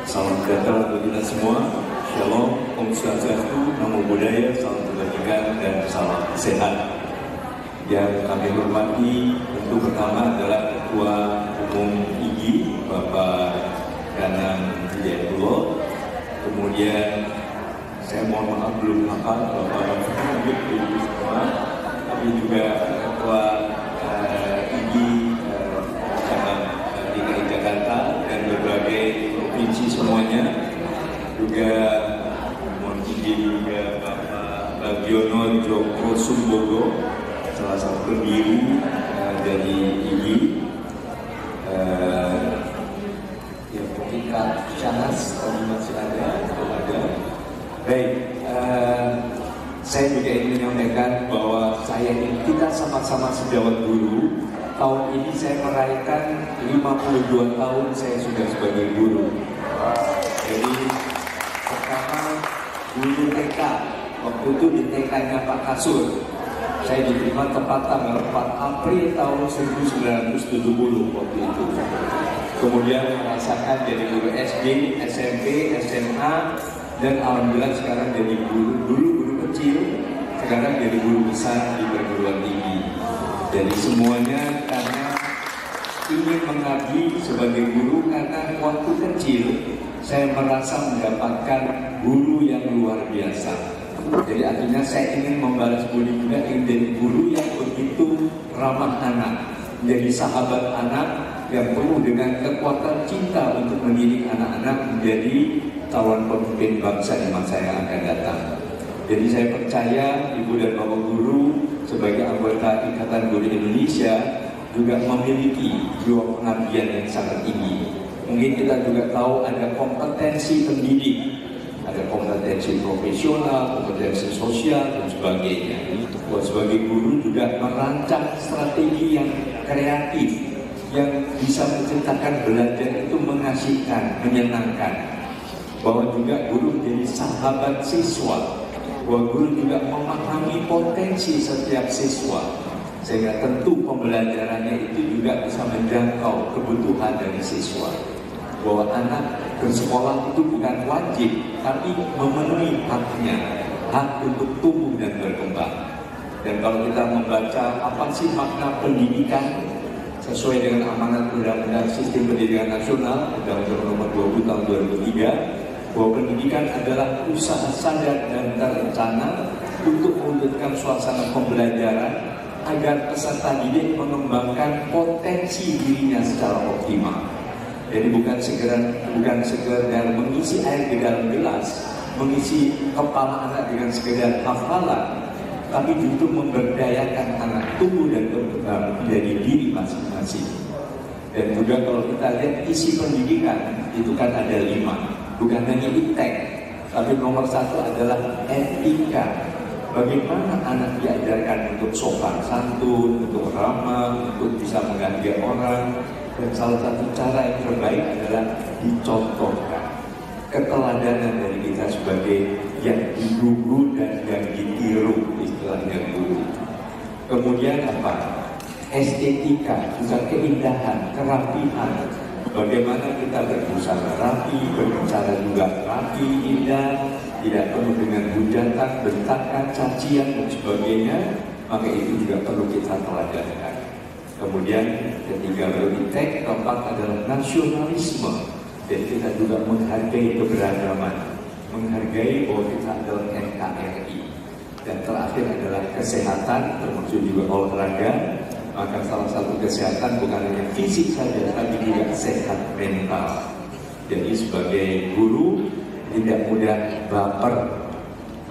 Speaker 13: Salam sejahtera bagi kita semua. Shalom, Om Swastiastu, Namo Buddhaya, salam kebajikan dan salam sehat. Yang kami hormati tentu pertama adalah Ketua Umum IGI, Bapak Danang Hidayatullah. Kemudian saya mohon maaf belum hafal Bapak Ibu semua, tapi juga Ketua IGI DKI Jakarta dan berbagai provinsi semuanya. Juga mohon izin juga Bapak Bagiono Joko Sumbogo, salah satu pendiri dari IGI, yang Kak Syahnas tadi masih ada atau ada. Baik, saya juga ingin menyampaikan bahwa kita sama-sama sejawat guru. Tahun ini saya merayakan 52 tahun saya sudah sebagai guru. Jadi pertama guru TK, waktu itu di TK-nya Pak Kasur. Saya diterima tepat tanggal 4 April tahun 1970 waktu itu. Kemudian merasakan jadi guru SD, SMP, SMA, dan alhamdulillah sekarang jadi guru kecil, sekarang jadi guru besar di perguruan tinggi. Jadi semuanya karena ingin mengabdi sebagai guru, karena waktu kecil saya merasa mendapatkan guru yang luar biasa. Jadi artinya saya ingin membalas budi juga, ingin jadi guru yang begitu ramah anak, menjadi sahabat anak yang penuh dengan kekuatan cinta untuk mendidik anak-anak menjadi calon pemimpin bangsa di masa yang akan datang. Jadi saya percaya Ibu dan Bapak Guru sebagai anggota Ikatan Guru Indonesia juga memiliki jiwa pengabdian yang sangat tinggi. Mungkin kita juga tahu ada kompetensi pendidik, ada kompetensi profesional, kompetensi sosial dan sebagainya. Buat sebagai guru juga merancang strategi yang kreatif yang bisa menciptakan belajar itu mengasihkan, menyenangkan. Bahwa juga guru menjadi sahabat siswa, bahwa guru juga memahami potensi setiap siswa, sehingga tentu pembelajarannya itu juga bisa menjangkau kebutuhan dari siswa. Bahwa anak bersekolah itu bukan wajib, tapi memenuhi haknya, hak untuk tumbuh dan berkembang. Dan kalau kita membaca apa sih makna pendidikan sesuai dengan amanat Undang-Undang Sistem Pendidikan Nasional, Undang-Undang Nomor 20 Tahun 2003, bahwa pendidikan adalah usaha sadar dan terencana untuk mewujudkan suasana pembelajaran agar peserta didik mengembangkan potensi dirinya secara optimal. Jadi bukan sekedar mengisi air di dalam gelas, mengisi kepala anak dengan sekedar hafalan, tapi justru memberdayakan anak tumbuh dan berkembang menjadi diri masing-masing. Dan juga kalau kita lihat isi pendidikan itu kan ada 5. Bukan hanya iptek, tapi nomor 1 adalah etika. Bagaimana anak diajarkan untuk sopan santun, untuk ramah, untuk bisa menghargai orang. Dan salah satu cara yang terbaik adalah dicontohkan. Keteladanan dari kita sebagai yang digugu dan yang ditiru, istilahnya guru. Kemudian apa? Estetika, juga keindahan, kerapihan. Bagaimana kita berbusana rapi, berbicara juga rapi, indah, tidak penuh dengan hujatan, bentakan, cacian dan sebagainya, maka itu juga perlu kita teladankan. Kemudian ketiga beritek, keempat adalah nasionalisme. Dan kita juga menghargai keberagaman, menghargai bahwa kita adalah NKRI. Dan terakhir adalah kesehatan, termasuk juga olahraga. Maka salah satu kesehatan bukan hanya fisik saja, tapi juga sehat mental. Jadi sebagai guru tidak mudah baper.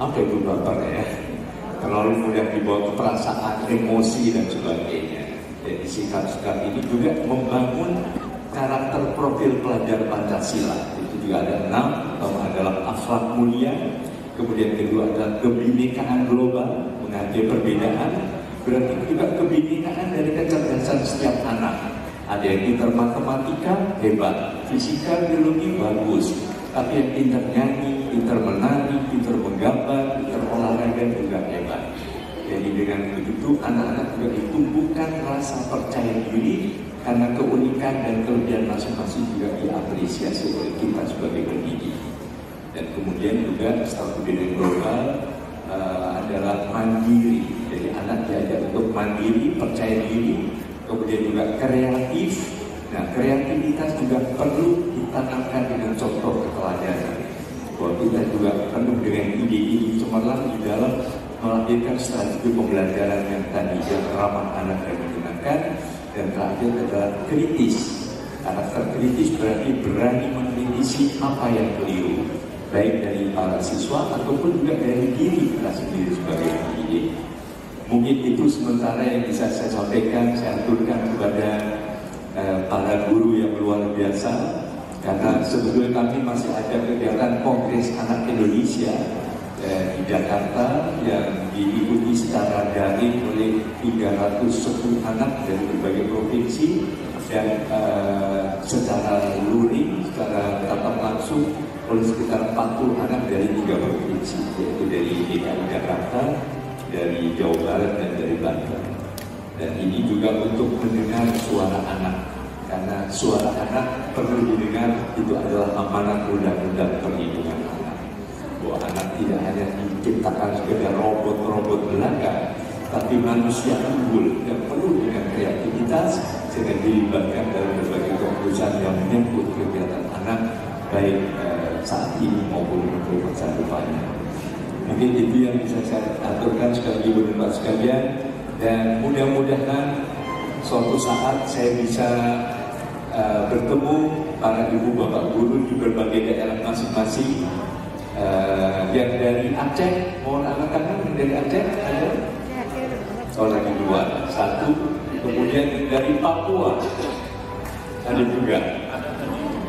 Speaker 13: Apa itu baper ya? Terlalu mudah dibawa ke perasaan, emosi dan sebagainya. Jadi sikap-sikap ini juga membangun karakter profil pelajar Pancasila. Itu juga ada 6. Pertama adalah akhlak mulia. Kemudian kedua adalah kebinekaan global, menghargai perbedaan. Berarti juga kebinekaan dari kecerdasan setiap anak. Ada yang pintar matematika, hebat. Fisika, biologi, bagus. Tapi yang pintar nyanyi, pintar menari, pintar menggambar, pintar olahraga juga hebat. Jadi dengan begitu anak-anak juga ditumbuhkan rasa percaya diri karena keunikan dan kelebihan masing-masing juga diapresiasi oleh kita sebagai pendidik. Dan kemudian juga strategi global adalah mandiri. Jadi anak diajak untuk mandiri, percaya diri, kemudian juga kreatif. Nah, kreativitas juga perlu ditanamkan dengan contoh keteladanan. Bahwa kita juga penuh dengan ide-ide cemerlang di dalam melahirkan strategi pembelajaran yang tadi yang ramah anak dan menyenangkan. Dan terakhir adalah kritis. Karakter kritis berarti berani mengkritisi apa yang keliru, baik dari para siswa ataupun juga dari diri kita sendiri sebagai pendidik. Mungkin itu sementara yang bisa saya sampaikan, saya aturkan kepada para guru yang luar biasa. Karena sebetulnya kami masih ada kegiatan Kongres Anak Indonesia di Jakarta yang diikuti secara daring oleh 310 anak dari berbagai provinsi dan secara luring, secara tatap langsung oleh sekitar 40 anak dari 3 provinsi, yaitu dari DKI Jakarta, dari Jawa Barat dan dari Banten. Dan ini juga untuk mendengar suara anak, karena suara anak perlu didengar. Itu adalah amanat undang-undang perlindungan anak. Bahwa anak tidak hanya diciptakan sebagai robot-robot belaka, tapi manusia unggul yang penuh dengan kreativitas sehingga dilibatkan dalam berbagai keputusan yang menyangkut kegiatan anak, baik saat ini maupun untuk masa depannya. Mungkin itu yang bisa saya aturkan sekali ibu dan bapak sekalian, dan mudah-mudahan suatu saat saya bisa bertemu para ibu bapak guru di berbagai daerah masing-masing. Yang dari Aceh, mohon angkat tangan yang dari Aceh ada? Oh, lagi 2, 1. Kemudian dari Papua ada juga.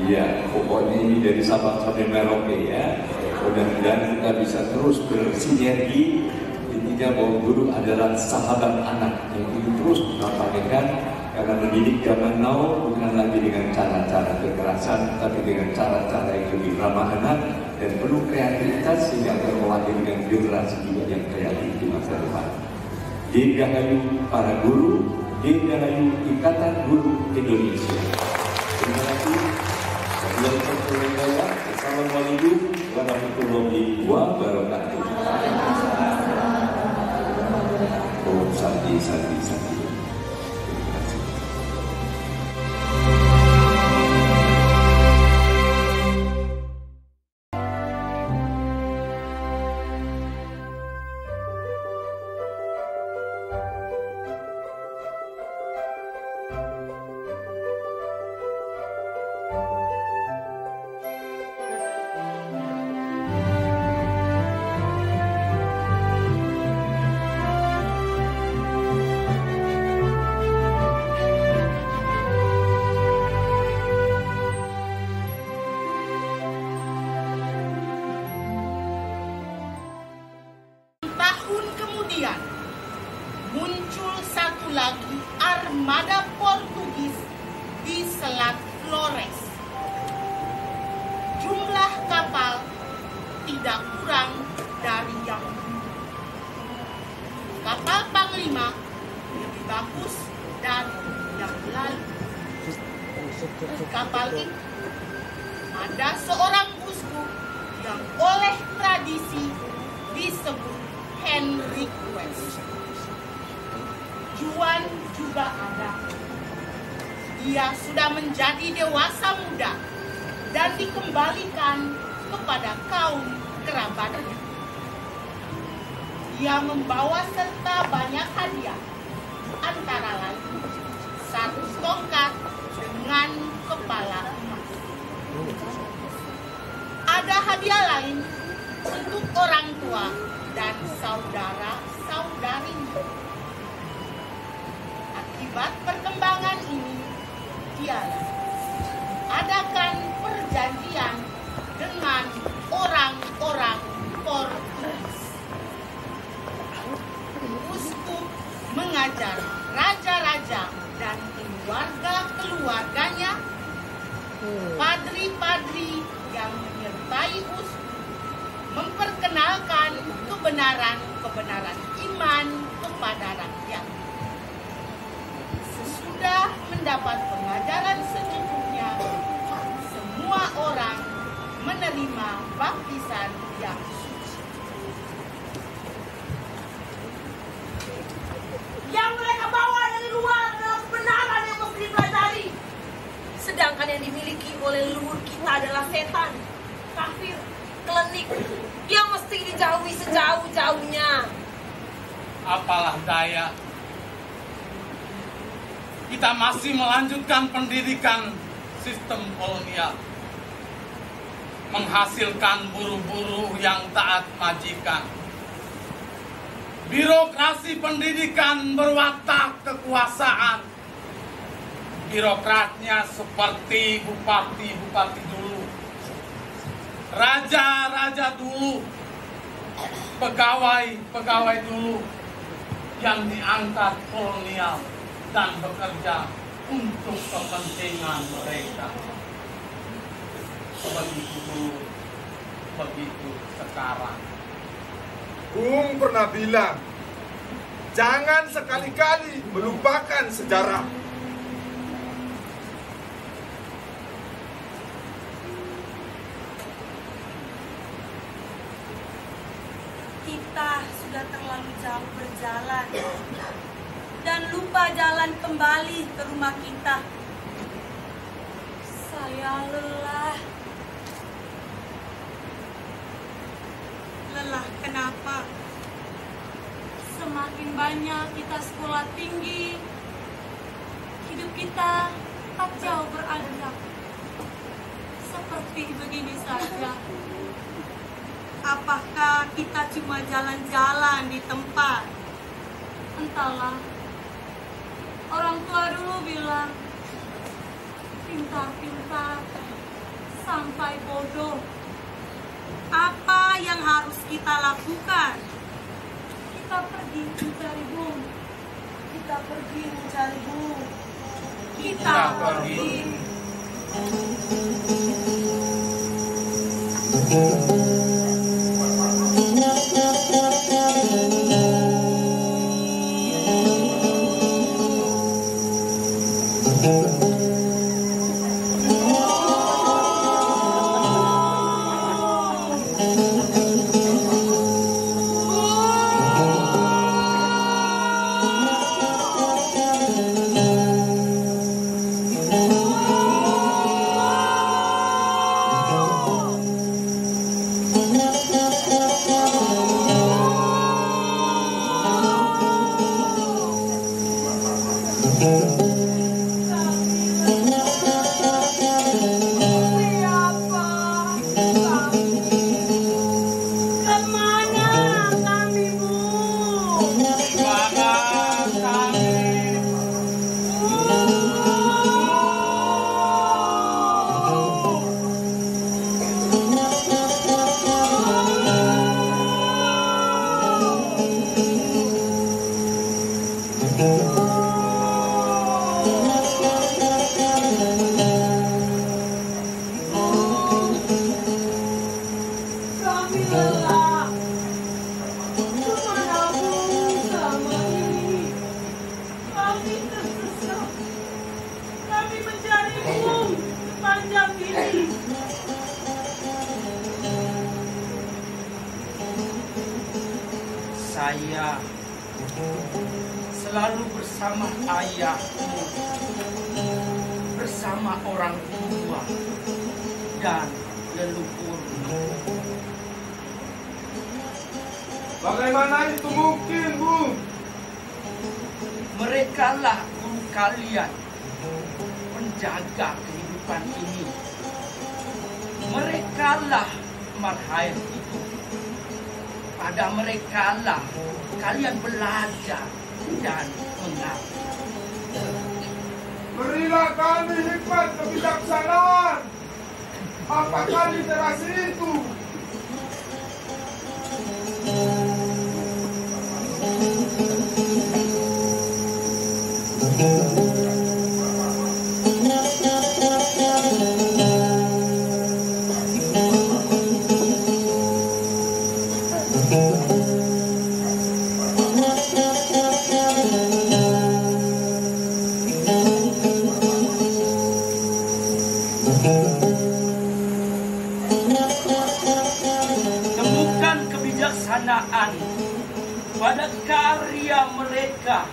Speaker 13: Iya, pokoknya ini dari Sabang sampai Merauke ya. Mudah-mudahan kita bisa terus bersinergi. Intinya bahwa guru adalah sahabat anak yang ingin terus menyampaikan, karena mendidik zaman now bukan lagi dengan cara-cara kekerasan, tapi dengan cara-cara yang lebih ramah anak dan penuh kreativitas sehingga akan melahirkan generasi juga yang kreatif di masa depan. Dirgahayu para guru, dirgahayu Ikatan Guru Indonesia. Terima kasih. Assalamualaikum warahmatullahi wabarakatuh. Om Santi Santi Santi.
Speaker 14: Muncul satu lagi armada Portugis di Selat Flores. Jumlah kapal tidak kurang dari yang dulu. Kapal Panglima lebih bagus dari yang lalu. Di kapal ini ada seorang uskup yang oleh tradisi disebut Henrik West. Juan juga ada. Ia sudah menjadi dewasa muda dan dikembalikan kepada kaum kerabatnya. Ia membawa serta banyak hadiah, antara lain 1 tongkat dengan kepala emas. Ada hadiah lain untuk orang tua dan saudara-saudarinya. Akibat perkembangan ini, dia adakan perjanjian dengan orang-orang Portugis. Uskup mengajar raja-raja dan keluarga-keluarganya, padri-padri yang menyertai uskup, memperkenalkan kebenaran iman kepada rakyat. Sesudah mendapat pengajaran secukupnya, semua orang menerima baptisan yang suci.
Speaker 9: Yang mereka bawa dari luar adalah kebenaran yang mesti dipelajari. Sedangkan yang dimiliki oleh leluhur kita adalah setan, kafir, klinik, yang mesti dijauhi sejauh-jauhnya.
Speaker 15: Apalah daya, kita masih melanjutkan pendidikan sistem kolonial, menghasilkan buruh-buruh yang taat majikan. Birokrasi pendidikan berwatak kekuasaan. Birokratnya seperti bupati-bupati dulu, raja-raja dulu, pegawai-pegawai dulu yang diangkat kolonial dan bekerja untuk kepentingan mereka. Begitu dulu, begitu sekarang.
Speaker 16: Bung pernah bilang, jangan sekali-kali melupakan sejarah.
Speaker 10: Kita sudah terlalu jauh berjalan dan lupa jalan kembali ke rumah kita. Saya lelah. Lelah kenapa? Semakin banyak kita sekolah tinggi, hidup kita tak jauh beranjak. Seperti begini saja. Apakah kita cuma jalan-jalan di tempat? Entahlah. Orang tua dulu bilang, pintar-pintar sampai bodoh. Apa yang harus kita lakukan? Kita pergi mencari bung. Kita pergi mencari bung. Kita pergi.
Speaker 15: selalu bersama ayahmu, bersama orang tua dan leluhurmu.
Speaker 16: Bagaimana itu mungkin, Bu?
Speaker 15: Merekalah guru kalian, penjaga kehidupan ini. Merekalah marhain itu. Pada merekalah kalian belajar dan mengerti.
Speaker 16: Berilah kami hikmat kebijaksanaan. Apakah literasi itu?
Speaker 15: Temukan kebijaksanaan pada karya mereka,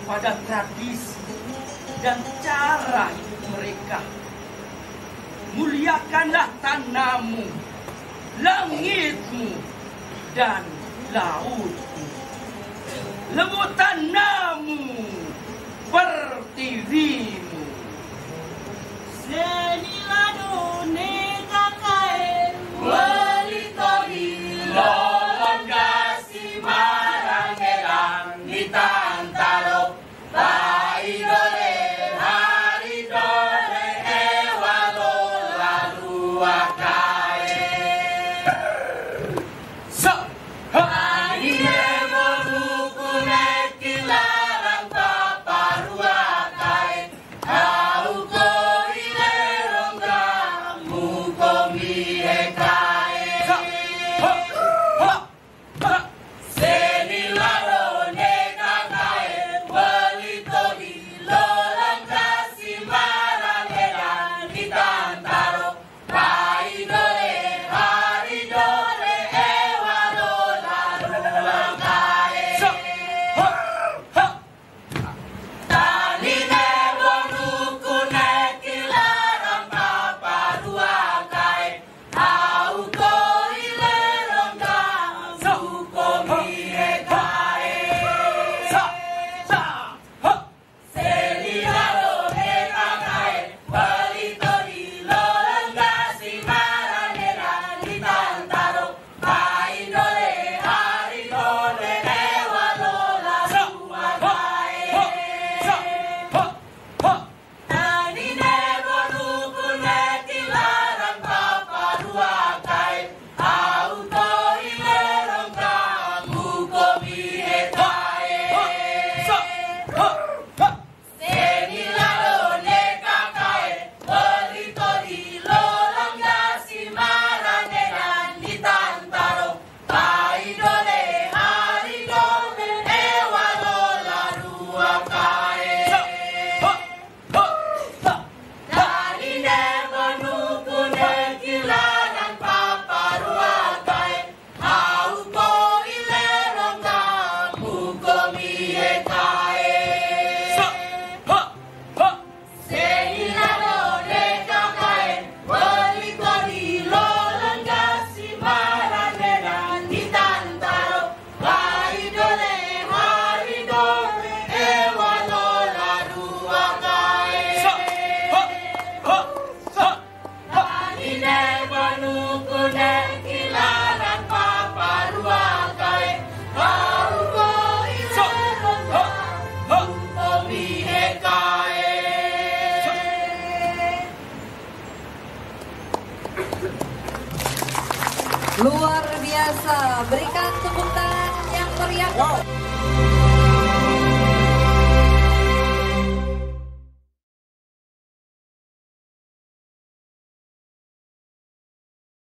Speaker 15: pada tradisi dan cara hidup mereka. Muliakanlah tanahmu, langitmu, dan lautmu. Lembut tanahmu, pertiwimu.
Speaker 9: Senilado nekakae walitori lolong gasi marangelang ditantalo paidole haridole ewalo lalu akae
Speaker 15: so
Speaker 9: anime bonukune kilarang paparua kae auko ilerongga mukomi ekae senilaro nekakae walitori lolang kasi marangela ditantaro paidole haridole ewalo lalu akae tanine bonukune kilarang paparua kae auko ilerongga mukomi ekae senilaro nekakae walitori lolang kasi marangela ditantaro paidole haridole ewalo lalu akae tanine bonukune kilarang paparua kae auto ilerongga mukomi ekae senilaro nekakae walitori lolang gasi marangela ditantaro paidole haridole ewalo lalu akae tanine bonukune kilarang paparua kae auko ilerongga mukomi ekae senilaro nekakae walitori lolang gasi marangela ditantaro paidole haridole ewalo lalu akae tanine bonukune kilarang paparua kae auko ilerongga mukomi ekae.
Speaker 17: Luar biasa, berikan